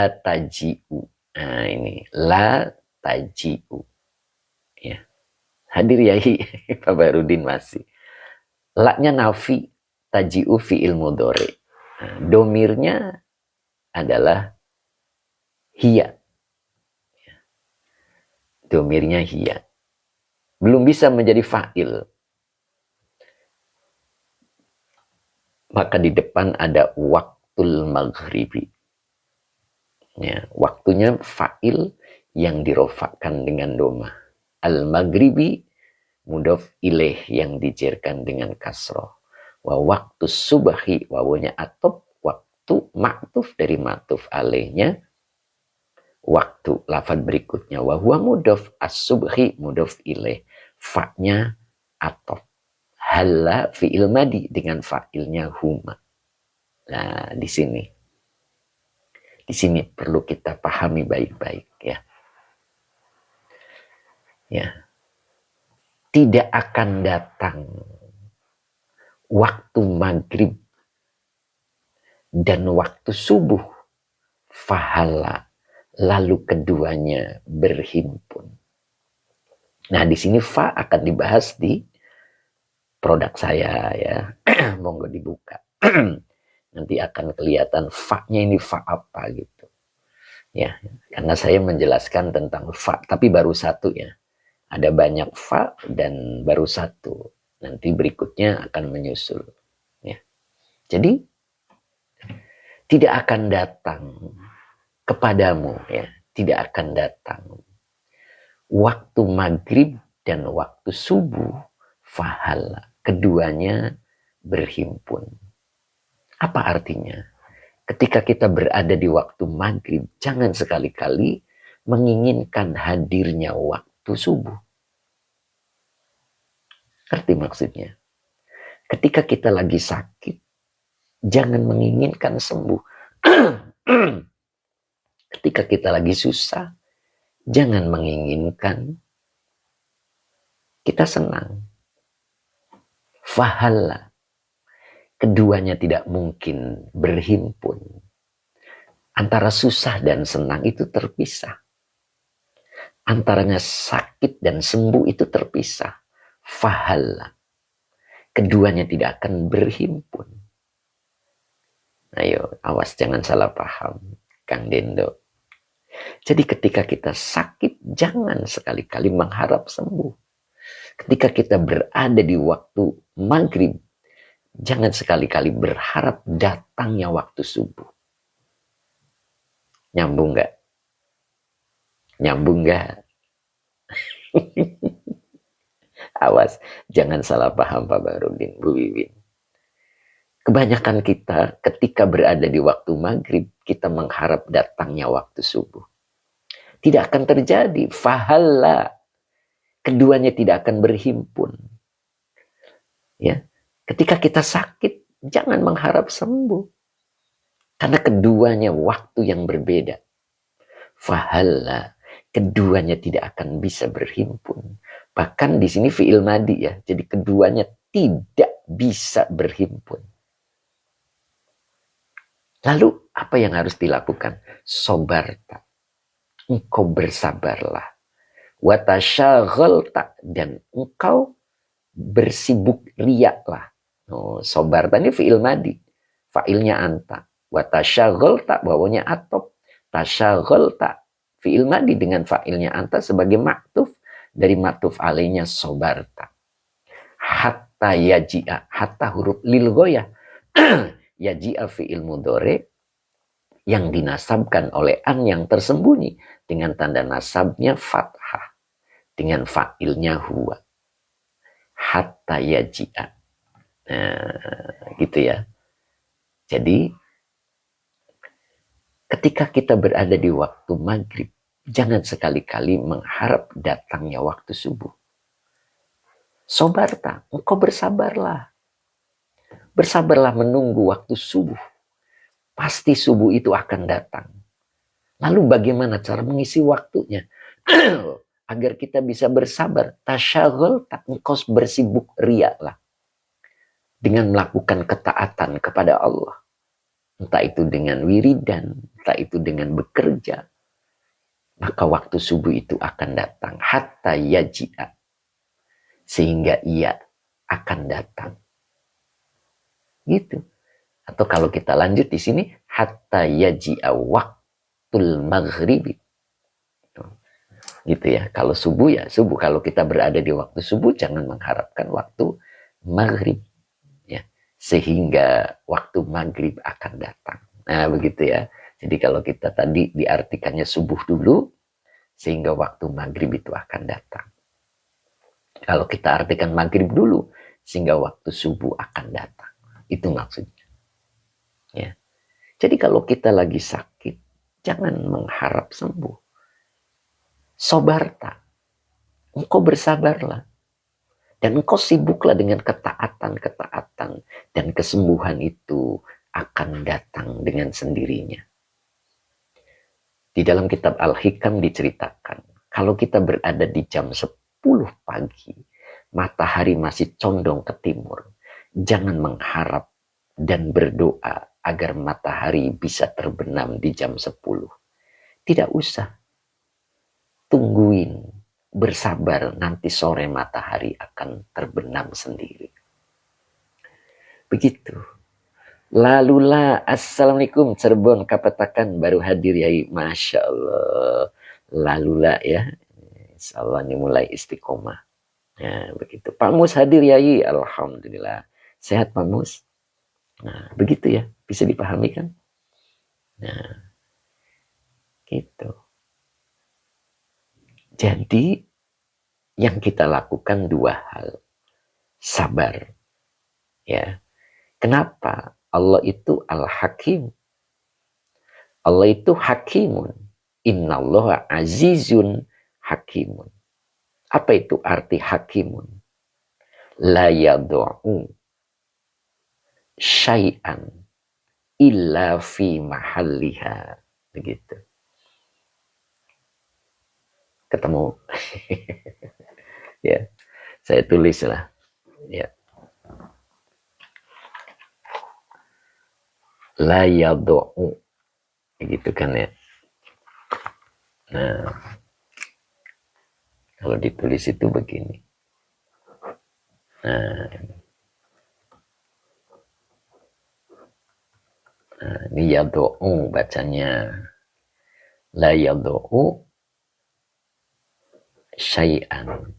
taji'u. Nah ini. La taji'u. Ya. Hadir yai, Pak Barudin masih. Laknya nafi, taji'u fi'il mudhari. Nah, domirnya adalah hiya. Domirnya hiya. Belum bisa menjadi fa'il. Maka di depan ada waktul maghribi. Ya, waktunya fa'il yang dirofakkan dengan doma. Al-maghribi mudhof ilaih yang dijerkan dengan kasroh. Wa waktu subahi wawunya atop, waktu maktuf dari maktuf alaihnya, waktu lafad berikutnya wa huwa mudhof as-subhi mudhof ilaih, fa'nya atop. Halla fi'il madi dengan fa'ilnya huma. Nah, di sini. Di sini perlu kita pahami baik-baik ya. Ya. Tidak akan datang waktu maghrib dan waktu subuh fahala lalu keduanya berhimpun. Nah, di sini fa akan dibahas di produk saya ya. Monggo dibuka. Nanti akan kelihatan fa-nya ini fa apa gitu. Ya, karena saya menjelaskan tentang fa tapi baru satu ya. Ada banyak fa dan baru satu. Nanti berikutnya akan menyusul. Ya. Jadi tidak akan datang kepadamu ya, tidak akan datang waktu maghrib dan waktu subuh fahala, keduanya berhimpun. Apa artinya? Ketika kita berada di waktu maghrib, jangan sekali-kali menginginkan hadirnya waktu subuh. Ngerti maksudnya? Ketika kita lagi sakit, jangan menginginkan sembuh. Ketika kita lagi susah, jangan menginginkan kita senang. Fahala. Keduanya tidak mungkin berhimpun. Antara susah dan senang itu terpisah. Antaranya sakit dan sembuh itu terpisah. Fahala. Keduanya tidak akan berhimpun. Ayo, awas jangan salah paham, Kang Dendo. Jadi ketika kita sakit, jangan sekali-kali mengharap sembuh. Ketika kita berada di waktu maghrib, jangan sekali-kali berharap datangnya waktu subuh. Nyambung gak? Nyambung gak? Awas, jangan salah paham Pak Barudin, Bu Wiwin. Kebanyakan kita ketika berada di waktu maghrib, kita mengharap datangnya waktu subuh. Tidak akan terjadi. Fahala. Keduanya tidak akan berhimpun. Ya, ketika kita sakit, jangan mengharap sembuh. Karena keduanya waktu yang berbeda. Fahala. Keduanya tidak akan bisa berhimpun. Bahkan di sini fi'il madi ya. Jadi keduanya tidak bisa berhimpun. Lalu apa yang harus dilakukan? Sobarta. Engkau bersabarlah. Watasyaghalta. Dan engkau bersibuk riaklah. Oh, sobarta ini fi'il madi. Fa'ilnya anta. Watasyaghalta bawahnya atop. Tasyaghalta. Fi'il madi dengan fa'ilnya anta sebagai maktuf. Dari maktuf alaihnya sobarta. Hatta yaji'a. Hatta huruf lil goyah. Yaji'a fi'il mudhari yang dinasabkan oleh an yang tersembunyi dengan tanda nasabnya fathah dengan fa'ilnya huwa. Hatta yaji'a. Nah, gitu ya. Jadi ketika kita berada di waktu maghrib, jangan sekali-kali mengharap datangnya waktu subuh. Sobarta, engkau bersabarlah. Bersabarlah menunggu waktu subuh. Pasti subuh itu akan datang. Lalu bagaimana cara mengisi waktunya? Agar kita bisa bersabar. Tasyaghal, engkau bersibuk riaklah. Dengan melakukan ketaatan kepada Allah. Entah itu dengan wiridan, entah itu dengan bekerja. maka waktu subuh itu akan datang. Hatta yaji'a, sehingga ia akan datang. Gitu. Atau kalau kita lanjut di sini, hatta yaji'a waqtul maghribi. Gitu ya. Kalau subuh ya subuh. Kalau kita berada di waktu subuh, jangan mengharapkan waktu maghrib. Ya. Sehingga waktu maghrib akan datang. Nah begitu ya. Jadi kalau kita tadi diartikannya subuh dulu, sehingga waktu maghrib itu akan datang. Kalau kita artikan maghrib dulu, sehingga waktu subuh akan datang. Itu maksudnya. Ya. Jadi kalau kita lagi sakit, jangan mengharap sembuh. Sobarta. Engkau bersabarlah. Dan engkau sibuklah dengan ketaatan-ketaatan. Dan kesembuhan itu akan datang dengan sendirinya. Di dalam kitab Al-Hikam diceritakan, kalau kita berada di jam 10 pagi, matahari masih condong ke timur, jangan mengharap dan berdoa agar matahari bisa terbenam di jam 10. Tidak usah. Tungguin, bersabar, nanti sore matahari akan terbenam sendiri. Begitu. Lalulah, assalamualaikum Cirebon Kapetakan, baru hadir ya, masya Allah. Lalulah ya, insya Allah ini mulai istiqomah. Ya begitu. Pak Mus hadir ya, alhamdulillah. Sehat Pak Mus. Nah begitu ya, bisa dipahami kan? Nah gitu. Jadi yang kita lakukan dua hal, sabar. Ya, kenapa? Allah itu Al-Hakim. Allah itu Hakimun. Innallaha azizun hakimun. Apa itu arti Hakimun? La yadu'u syai'an illa fi mahalliha. Begitu. Ketemu? Ya, saya tulis lah. Ya. La yadu'u, gitu kan ya. Nah, kalau ditulis itu begini. Nah, ini yadu'u bacanya. La yadu'u syai'an.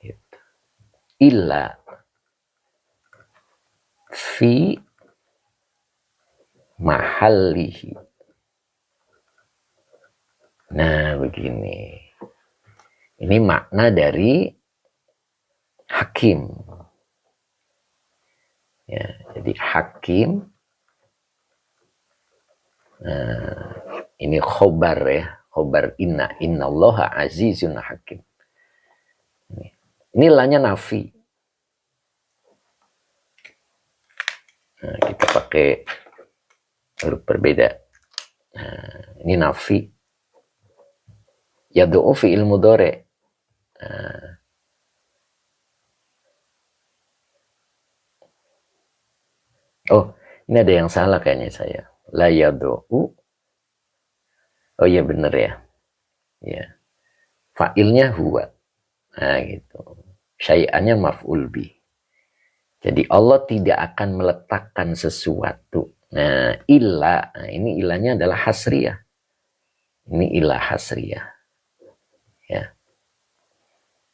Gitu. Illa fi mahallihi. Nah begini, ini makna dari hakim ya. Jadi hakim, ini khobar ya, khobar innallaha azizun hakim. Ini lanya nafi. Nah, kita pakai huruf berbeda. Nah, ini nafi. Yadu'u fi'il mudhari'. Oh, ini ada yang salah kayaknya saya. La yadu'u. Oh iya bener ya. Ya. Fa'ilnya huwa. Nah gitu. Syai'annya maf'ul bih. Jadi Allah tidak akan meletakkan sesuatu. Nah, illa, nah ini ilahnya adalah hasriyah. Ini ilah hasriyah. Ya.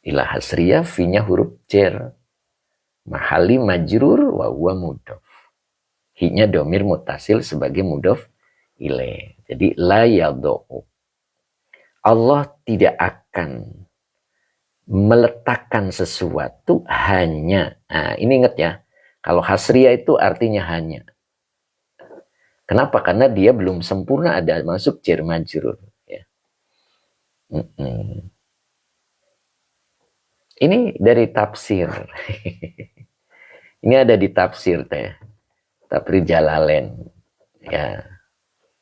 Ilah hasriyah, fi-nya huruf jar. Mahali majrur wa huwa mudhaf. Hi-nya domir mutasil sebagai mudhaf ilaih. Jadi la yadu'u. Allah tidak akan meletakkan sesuatu hanya. Nah, ini ingat ya. Kalau hasriyah itu artinya hanya. Kenapa? Karena dia belum sempurna ada masuk jar majrur. Ya. Ini dari tafsir. Ini ada di tafsir teh. Tafsir Jalalain. Ya.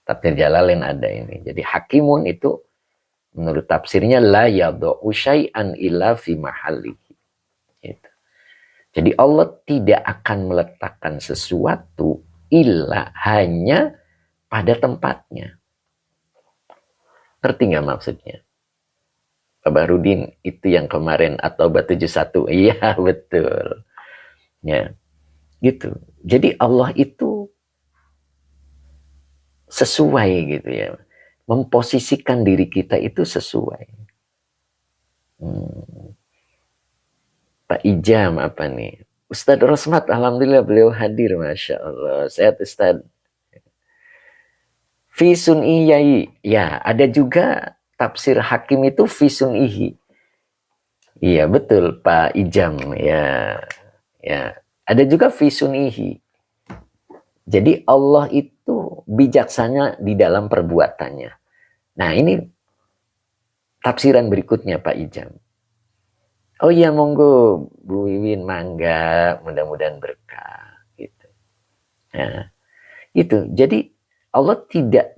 Tafsir Jalalain ada ini. Jadi hakimun itu menurut tafsirnya la yadu'u syai'an illa fi mahallihi. Gitu. Jadi Allah tidak akan meletakkan sesuatu illa hanya pada tempatnya. Ngerti nggak maksudnya? Pak Barudin, itu yang kemarin atau 71. Iya, betul. Ya, gitu. Jadi Allah itu sesuai gitu ya. Memposisikan diri kita itu sesuai. Pak Ijam apa nih? Ustadz Rosmat, alhamdulillah beliau hadir, Masya Allah. Sehat Ustadz. Fisun iyai. Ya, ada juga tafsir hakim itu fisun ihi. Iya, betul Pak Ijam. Ya, ya. Ada juga fisun ihi. Jadi Allah itu bijaksana di dalam perbuatannya. Nah, ini tafsiran berikutnya Pak Ijam. Oh iya, monggo Bu Wiwin, mangga, mudah-mudahan berkah gitu. Nah, itu. Jadi Allah tidak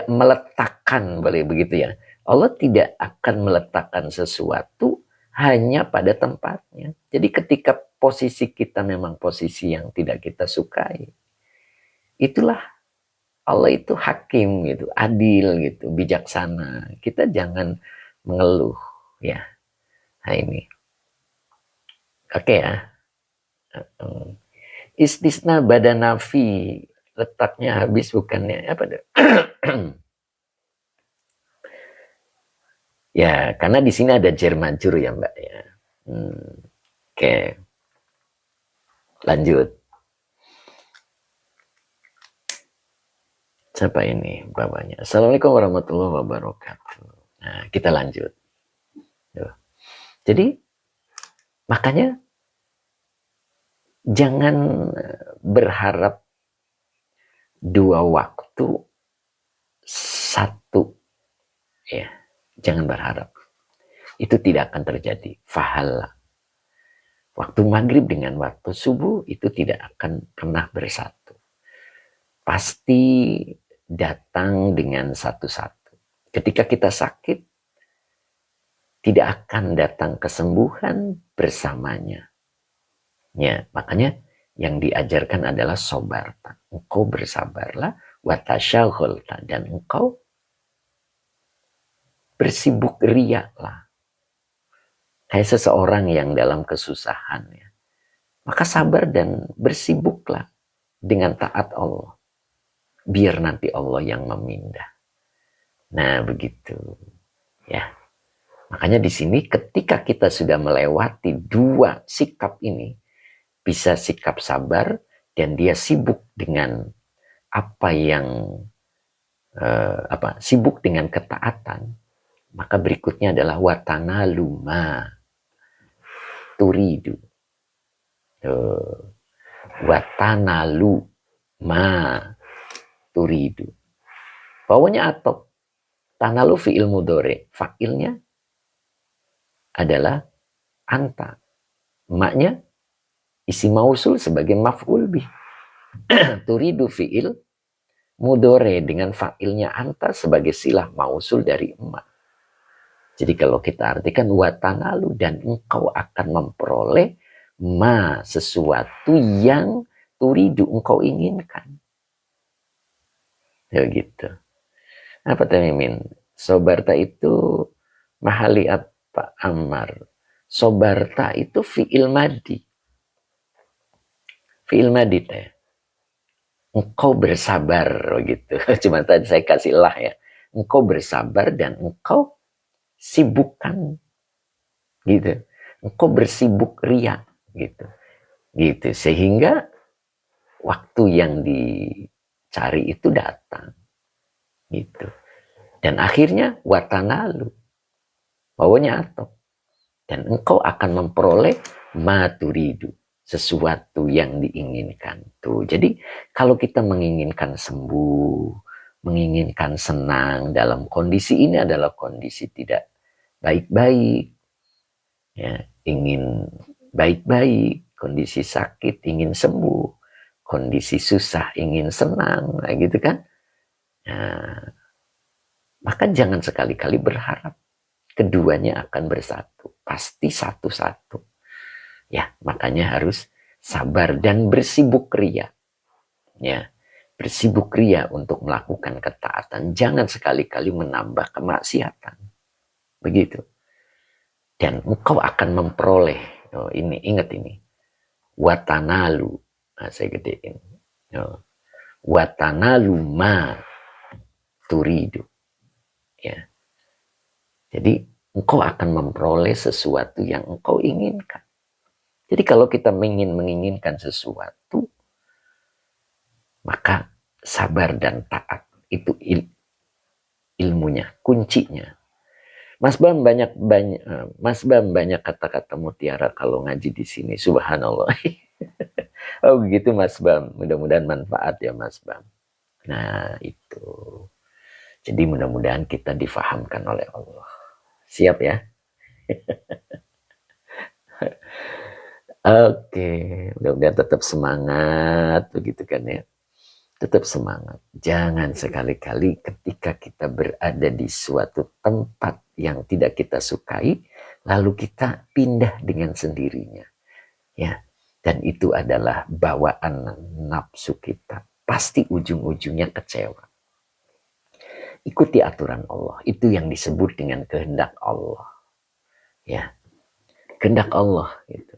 meletakkan, boleh begitu ya. Allah tidak akan meletakkan sesuatu hanya pada tempatnya. Jadi ketika posisi kita memang posisi yang tidak kita sukai, itulah Allah itu hakim gitu, adil gitu, bijaksana. Kita jangan mengeluh ya. Nah ini. Oke ya. Istisna badanafi, letaknya habis bukannya apa deh? Ya, karena di sini ada jar majrur ya, Mbak ya. Oke. Lanjut. Siapa ini bapaknya? Assalamualaikum warahmatullahi wabarakatuh. Nah, kita lanjut. Jadi, makanya jangan berharap dua waktu satu. Ya, jangan berharap. Itu tidak akan terjadi. Fahala. Waktu maghrib dengan waktu subuh itu tidak akan pernah bersatu. Pasti datang dengan satu-satu. Ketika kita sakit, tidak akan datang kesembuhan bersamanya. Ya, makanya yang diajarkan adalah sobarta. Engkau bersabarlah, watasyagholta, dan engkau bersibuk riaklah. Kayak seseorang yang dalam kesusahan. Ya. Maka sabar dan bersibuklah dengan taat Allah. Biar nanti Allah yang memindah. Nah, begitu. Ya. Makanya di sini ketika kita sudah melewati dua sikap ini, bisa sikap sabar dan dia sibuk dengan apa yang sibuk dengan ketaatan, maka berikutnya adalah watana luma turidu. Watana luma turidu. Bawahnya atau tanalu fi'il mudhari, fa'ilnya adalah anta. Maknya isi mausul sebagai maf'ul bih. Turidu fi'il mudhari dengan fa'ilnya anta sebagai silah mausul dari emak. Jadi kalau kita artikan watanalu, dan engkau akan memperoleh ma sesuatu yang turidu engkau inginkan. Ya gitu. Apa Tamimin? Sobarta itu mahali apa Ammar? Sobarta itu fi'il madi. Fi'il madi teh. Engkau bersabar gitu. Cuma tadi saya kasih lah ya. Engkau bersabar dan engkau sibukkan gitu. Engkau bersibuk ria gitu. Gitu. Sehingga waktu yang dicari itu datang. Gitu. Dan akhirnya watanalu. Bawahnya atau. Dan engkau akan memperoleh maturidu. Sesuatu yang diinginkan. Tuh. Jadi kalau kita menginginkan sembuh, menginginkan senang dalam kondisi ini adalah kondisi tidak baik-baik. Ya, ingin baik-baik, kondisi sakit ingin sembuh, kondisi susah ingin senang, nah gitu kan. Nah, maka jangan sekali-kali berharap keduanya akan bersatu. Pasti satu-satu. Ya, makanya harus sabar dan bersibuk ria. Ya. bersibuk ria untuk melakukan ketaatan, jangan sekali-kali menambah kemaksiatan. Begitu. Dan engkau akan memperoleh, oh, ini ingat ini, watanalu, nah, saya gedein, oh, watanalu ma turidu, ya. Jadi engkau akan memperoleh sesuatu yang engkau inginkan. Jadi kalau kita menginginkan sesuatu, maka sabar dan taat itu ilmunya, kuncinya. Mas Bam banyak kata-kata mutiara kalau ngaji di sini. Subhanallah. Oh gitu Mas Bam. Mudah-mudahan manfaat ya Mas Bam. Nah itu. Jadi mudah-mudahan kita difahamkan oleh Allah. Siap ya? Oke. Mudah-mudahan tetap semangat. Begitu kan ya. Tetap semangat. Jangan sekali-kali ketika kita berada di suatu tempat yang tidak kita sukai, lalu kita pindah dengan sendirinya. Ya, dan itu adalah bawaan nafsu kita. Pasti ujung-ujungnya kecewa. Ikuti aturan Allah. Itu yang disebut dengan kehendak Allah. Ya, kehendak Allah gitu.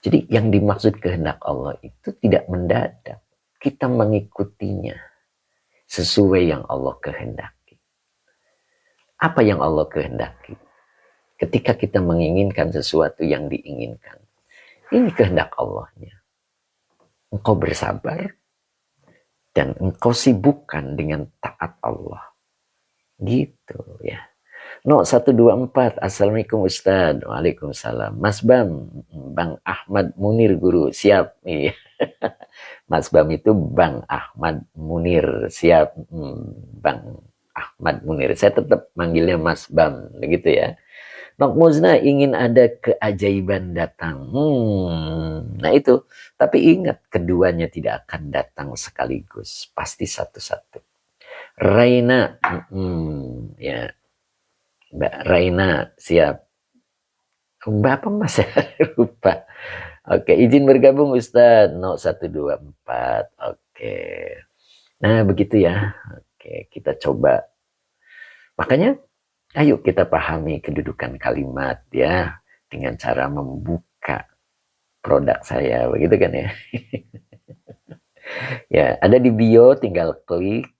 Jadi yang dimaksud kehendak Allah itu tidak mendadak. Kita mengikutinya sesuai yang Allah kehendaki. Apa yang Allah kehendaki? Ketika kita menginginkan sesuatu yang diinginkan, ini kehendak Allahnya. Engkau bersabar dan engkau sibukkan dengan taat Allah. Gitu ya. No 124. Assalamualaikum Ustaz. Waalaikumsalam. Mas Bam, Bang Ahmad Munir guru. Siap. Iya. Mas Bam itu Bang Ahmad Munir. Siap. Bang Ahmad Munir. Saya tetap manggilnya Mas Bam. Begitu ya. Nok Muzna ingin ada keajaiban datang. Nah itu. Tapi ingat, keduanya tidak akan datang sekaligus. Pasti satu-satu. Raina. Ya. Mbak Raina, siap. Mbak apa Mas? Lupa. Oke, izin bergabung Ustaz. 0124. Oke. Nah, begitu ya. Oke, kita coba. Makanya, ayo kita pahami kedudukan kalimat ya. Dengan cara membuka produk saya. Begitu kan ya. Ya, ada di bio, tinggal klik.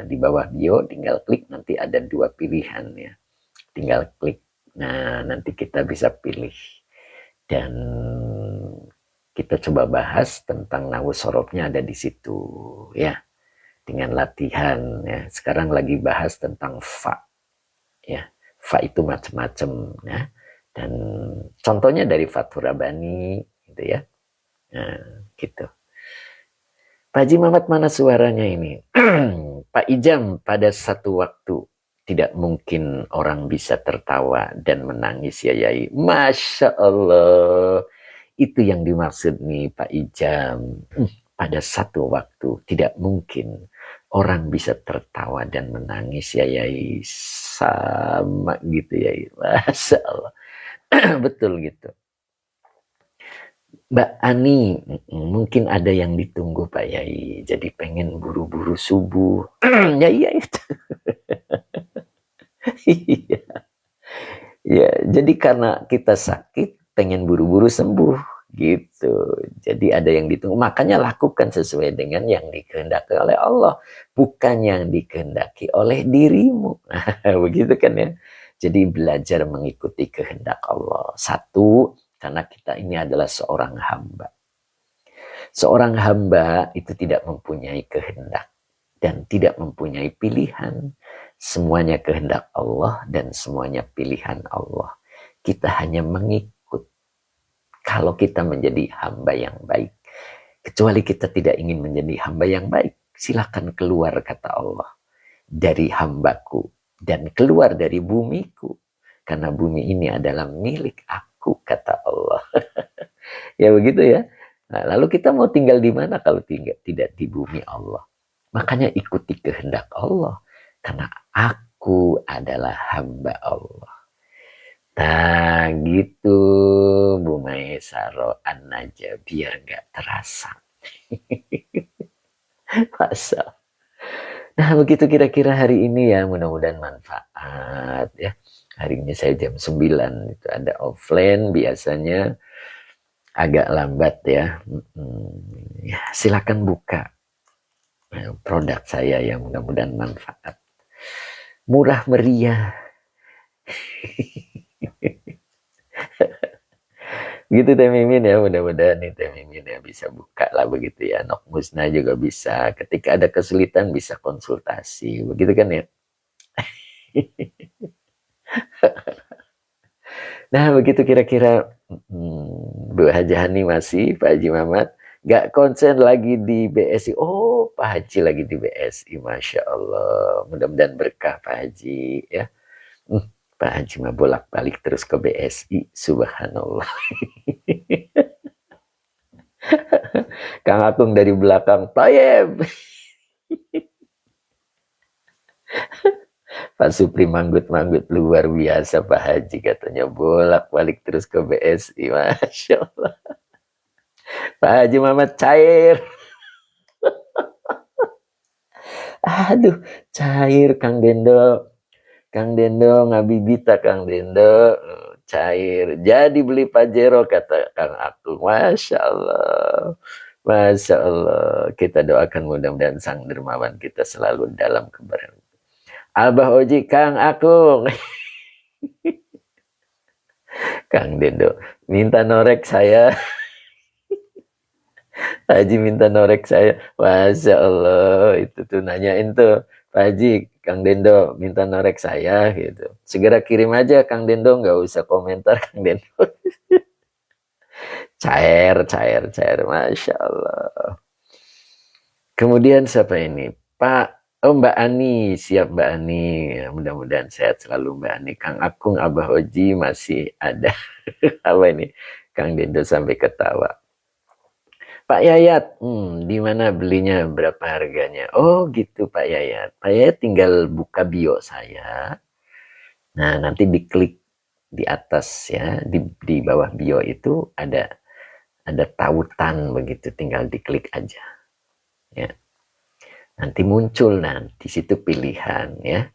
Di bawah bio, tinggal klik. Nanti ada 2 pilihan ya. Tinggal klik. Nah, nanti kita bisa pilih. Dan kita coba bahas tentang nahu sorobnya ada di situ ya. Dengan latihan ya. Sekarang lagi bahas tentang fa. Ya. Fa itu macam-macam ya. Dan contohnya dari Fathur Rabbani gitu ya. Nah, gitu. Pak Haji Mamat mana suaranya ini? Pak Ijam, pada satu waktu tidak mungkin orang bisa tertawa dan menangis ya Yai. Masya Allah. Itu yang dimaksud nih Pak Ijam. Pada satu waktu tidak mungkin orang bisa tertawa dan menangis ya Yai. Sama gitu Yai. Masya Allah. Betul gitu. Mbak Ani, mungkin ada yang ditunggu Pak Yai. Jadi pengen buru-buru subuh. Ya iya itu. Iya. Ya, jadi karena kita sakit, pengen buru-buru sembuh gitu. Jadi ada yang ditunggu. Makanya lakukan sesuai dengan yang dikehendaki oleh Allah, bukan yang dikehendaki oleh dirimu. Begitu kan ya. Jadi belajar mengikuti kehendak Allah. Satu, karena kita ini adalah seorang hamba. Seorang hamba itu tidak mempunyai kehendak dan tidak mempunyai pilihan. Semuanya kehendak Allah dan semuanya pilihan Allah. Kita hanya mengikut. Kalau kita menjadi hamba yang baik. Kecuali kita tidak ingin menjadi hamba yang baik. Silakan keluar kata Allah. Dari hambaku. Dan keluar dari bumiku. Karena bumi ini adalah milik aku kata Allah. Ya begitu ya. Nah, lalu kita mau tinggal di mana kalau tidak di bumi Allah. Makanya ikuti kehendak Allah. Karena aku adalah hamba Allah. Nah gitu Bu Maesaro aja biar gak terasa. Masa. Nah, begitu kira-kira hari ini ya, mudah-mudahan manfaat ya. Hari ini saya jam 9 itu ada offline, biasanya agak lambat ya. Ya, silakan buka produk saya yang mudah-mudahan manfaat. Murah meriah. Gitu Teh Mimin ya, mudah-mudahan nih Teh Mimin ya bisa buka lah begitu ya. Nok Musna juga bisa. Ketika ada kesulitan bisa konsultasi. Begitu kan ya. Nah, begitu kira-kira Bu Haji Hani masih, Pak Haji Mamat, gak konsen lagi di BSI. Oh, Pak Haji lagi di BSI, Masya Allah. Mudah-mudahan berkah Pak Haji ya. Pak Haji mah bolak-balik terus ke BSI, subhanallah. Kang Agung dari belakang, Tayeb. Pak Supri manggut-manggut luar biasa Pak Haji katanya bolak-balik terus ke BSI, Masya Allah. Pak Haji Muhammad cair. Aduh, cair Kang Dendo. Kang Dendo ngabibita Kang Dendo. Cair. Jadi beli Pajero kata Kang Aku. Masya Allah. Masya Allah. Kita doakan mudah-mudahan Sang Dermawan kita selalu dalam keberkahan. Abah Oji Kang Akung. Kang Dendo. Minta norek saya. Haji minta norek saya. Masya Allah. Itu tuh nanyain tuh. Pak Haji, Kang Dendo minta norek saya gitu. Segera kirim aja Kang Dendo, nggak usah komentar Kang Dendo. Cair, cair, cair. Masya Allah. Kemudian siapa ini? Mbak Ani. Siap Mbak Ani. Ya, mudah-mudahan sehat selalu Mbak Ani. Kang Akung, Abah Oji masih ada. Apa ini? Kang Dendo sampai ketawa. Pak Yayat, di mana belinya, berapa harganya? Oh gitu Pak Yayat. Pak Yayat tinggal buka bio saya. Nah nanti diklik di atas ya, di bawah bio itu ada tautan begitu, tinggal diklik aja. Ya. Nanti muncul di situ pilihan ya.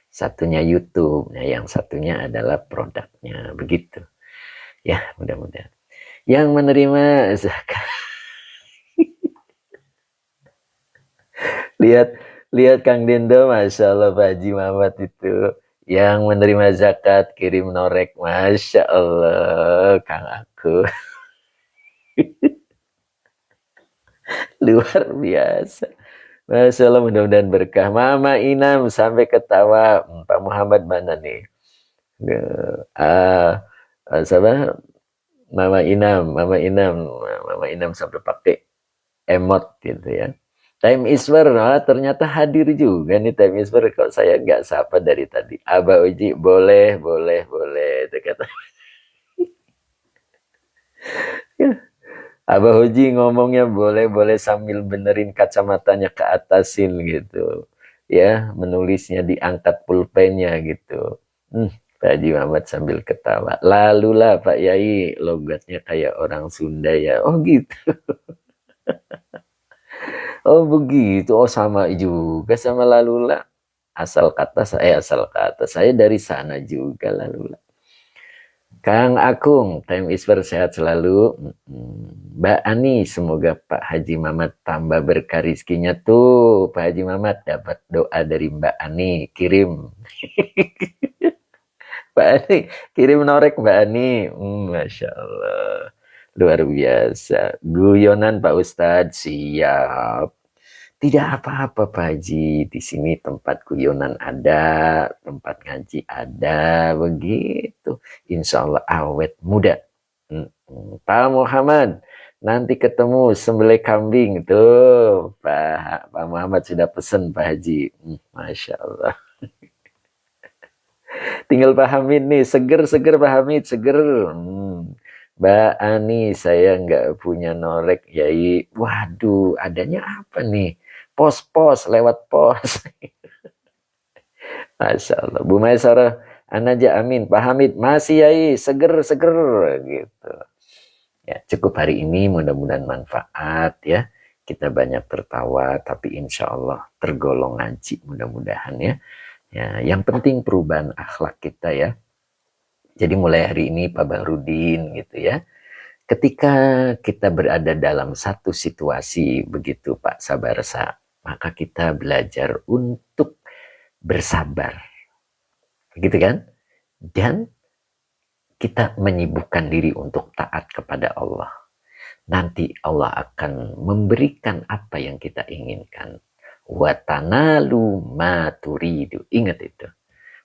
Satunya YouTube, ya, yang satunya adalah produknya begitu. Ya mudah-mudahan. Yang menerima zakat. Lihat Kang Dendo, Masya Allah Pak Haji Mamat itu yang menerima zakat kirim norek, Masya Allah Kang Aku. Luar biasa. Masya Allah, mudah-mudahan berkah. Mama Inam sampai ketawa. Pak Muhammad mana nih? Siapa? Mama Inam sampai pakai emot gitu ya. Time Iswer, ternyata hadir juga nih Time Iswer. Kok saya nggak sapa dari tadi. Abah Uji, boleh. Itu kata. Abah Uji ngomongnya boleh sambil benerin kacamatanya ke atasin gitu. Ya, menulisnya diangkat pulpennya gitu. Pak Haji Muhammad sambil ketawa. Lalulah Pak Yai, logatnya kayak orang Sunda ya. Oh gitu. Oh begitu, oh sama juga sama Lalula. Asal kata saya dari sana juga Lalula. Kang Akung, Time Isper sehat selalu. Mbak Ani, semoga Pak Haji Mamat tambah berkah rizkinya tuh. Pak Haji Mamat dapat doa dari Mbak Ani, kirim. Mbak Ani, kirim norek Mbak Ani. Masya Allah. Luar biasa. Guyonan Pak Ustadz, siap. Tidak apa-apa Pak Haji, di sini tempat guyonan ada, tempat ngaji ada, begitu. Insya Allah awet muda. Pak Muhammad, nanti ketemu sembelih kambing tuh. Pak Muhammad sudah pesen Pak Haji. Masya Allah. Tinggal Pak Hamid nih, seger Pak Hamid, seger. Mbak Ani, saya nggak punya norek, Yai. Waduh, adanya apa nih? Pos lewat pos. Masya Allah. Bu Maisarah, Anaja amin. Pak Hamid, masih Yai, seger gitu. Ya, cukup hari ini mudah-mudahan manfaat ya. kita banyak tertawa, tapi insya Allah tergolong ngaji mudah-mudahan ya. Ya, yang penting perubahan akhlak kita ya. Jadi mulai hari ini Pak Bahrudin gitu ya. Ketika kita berada dalam satu situasi begitu Pak Sabarsa, maka kita belajar untuk bersabar. Gitu kan? Dan kita menyibukkan diri untuk taat kepada Allah. Nanti Allah akan memberikan apa yang kita inginkan. Watanalu maturidu. Ingat itu.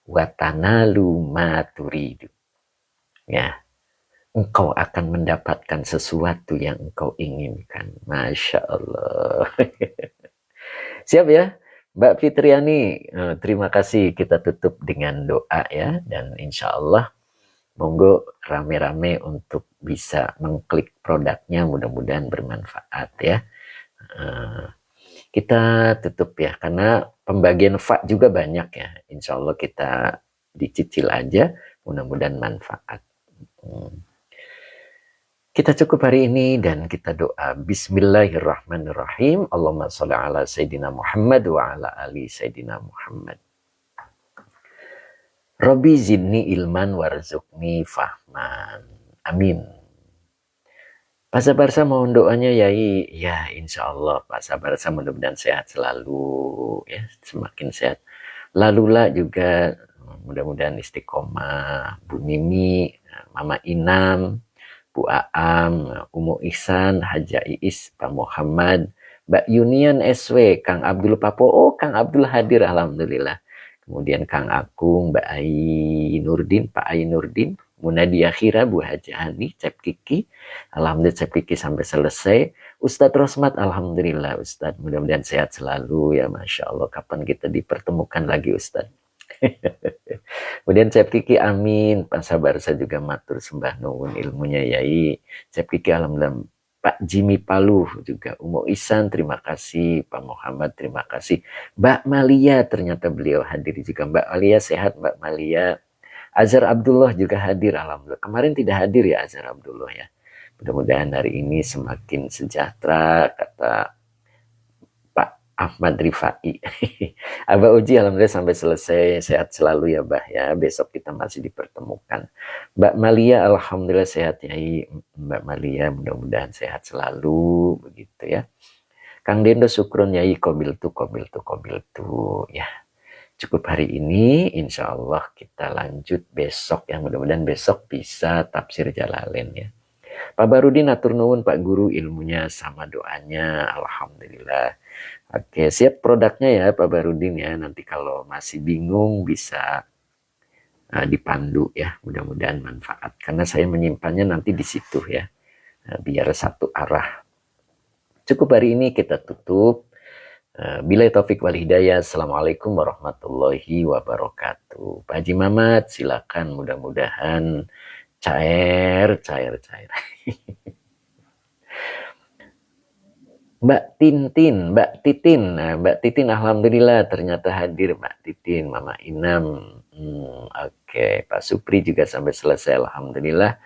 Watanalu maturidu. Ya, engkau akan mendapatkan sesuatu yang engkau inginkan. Masya Allah. Siap ya, Mbak Fitriani. Terima kasih. Kita tutup dengan doa ya. Dan insya Allah monggo rame-rame untuk bisa mengklik produknya, mudah-mudahan bermanfaat ya. Kita tutup ya, karena pembagian fa juga banyak ya. Insya Allah kita dicicil aja, mudah-mudahan manfaat. Kita cukup hari ini dan kita doa. Bismillahirrahmanirrahim. Allahumma sholli ala Sayyidina Muhammad wa ala ali Sayyidina Muhammad. Rabbi zidni ilman warzuqni fahman. Amin. Pak Sabarsa mohon doanya Yai. Ya insya Allah Pak Sabarsa mudah-mudahan sehat selalu. Ya semakin sehat. Lalula juga mudah-mudahan istiqomah. Bu Mimi, Mama Inam, Bu Aam, Umu Ihsan, Haja Iis, Pak Muhammad, Mbak Yunian SW, Kang Abdul Papo. Oh Kang Abdul hadir alhamdulillah. Kemudian Kang Akung, Mbak Ai Nurdin, Pak Ai Nurdin, Munadi Akhira, Bu Haja Hani, Cep Kiki. Alhamdulillah Cep Kiki sampai selesai. Ustadz Rosmat, alhamdulillah Ustadz. Mudah-mudahan sehat selalu ya, Masya Allah. Kapan kita dipertemukan lagi Ustadz? Kemudian Cep Kiki, amin. Pak Sabarsa juga matur sembah nuwun ilmunya Yai. Cep Kiki, alhamdulillah. Pak Jimmy Paluh juga. Umu Ihsan, terima kasih. Pak Muhammad, terima kasih. Mbak Malia, ternyata beliau hadir juga. Mbak Malia, sehat Mbak Malia. Azhar Abdullah juga hadir, alhamdulillah. Kemarin tidak hadir ya Azhar Abdullah ya. Mudah-mudahan hari ini semakin sejahtera, kata Ahmad Rifai. Abah Uji alhamdulillah sampai selesai, sehat selalu ya Bah ya. Besok kita masih dipertemukan. Mbak Malia alhamdulillah sehat ya. Mbak Malia mudah-mudahan sehat selalu begitu ya. Kang Dendo syukrun yai, kobil tu ya. Cukup hari ini, insya Allah kita lanjut besok ya. Mudah-mudahan besok bisa tafsir Jalalain ya. Pak Barudin atur nuwun Pak Guru ilmunya sama doanya, alhamdulillah. Oke, siap produknya ya Pak Barudin ya. Nanti kalau masih bingung bisa dipandu ya. Mudah-mudahan manfaat. Karena saya menyimpannya nanti di situ ya. Biar satu arah. Cukup hari ini kita tutup. Billahi taufik wal hidayah. Assalamualaikum warahmatullahi wabarakatuh. Pak Haji Mamat silakan, mudah-mudahan cair. Mbak Titin, nah, Mbak Titin alhamdulillah ternyata hadir Mbak Titin, Mama Inam. Oke, Pak Supri juga sampai selesai alhamdulillah.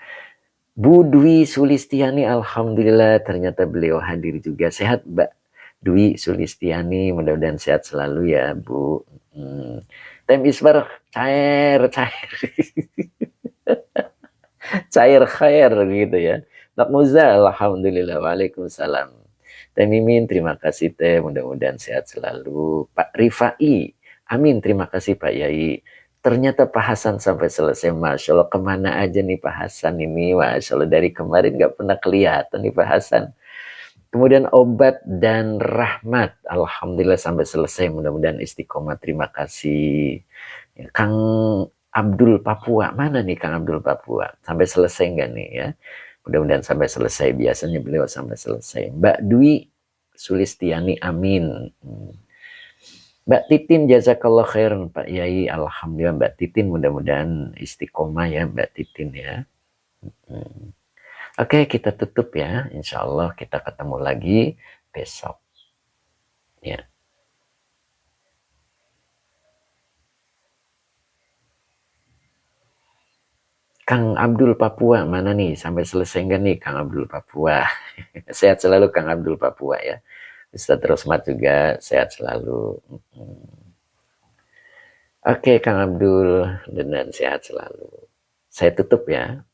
Bu Dwi Sulistiani alhamdulillah ternyata beliau hadir juga. Sehat Mbak Dwi Sulistiani, mudah-mudahan sehat selalu ya Bu. Tem Isbar cair. Cair khair gitu ya. Nak Muza alhamdulillah, waalaikumsalam. Teh Mimin, terima kasih Teh, mudah-mudahan sehat selalu. Pak Rifai, amin, terima kasih Pak Yai. Ternyata Pak Hasan sampai selesai, Masya Allah, kemana aja nih Pak Hasan ini, Masya Allah, dari kemarin gak pernah kelihatan nih Pak Hasan. Kemudian Obat dan Rahmat, alhamdulillah sampai selesai, mudah-mudahan istiqomah, terima kasih. Kang Abdul Papua, mana nih Kang Abdul Papua? Sampai selesai nggak nih ya? Mudah-mudahan sampai selesai, biasanya beliau sampai selesai. Mbak Dwi Sulistiani, amin. Mbak Titin, jazakallah khairan Pak Yai, alhamdulillah Mbak Titin, mudah-mudahan istiqomah ya Mbak Titin ya. Oke, kita tutup ya, insya Allah kita ketemu lagi besok. Ya. Kang Abdul Papua, mana nih? Sampai selesai enggak nih Kang Abdul Papua? Sehat selalu Kang Abdul Papua ya. Ustadz Rosmat juga sehat selalu. Oke, Kang Abdul, dengan sehat selalu. Saya tutup ya.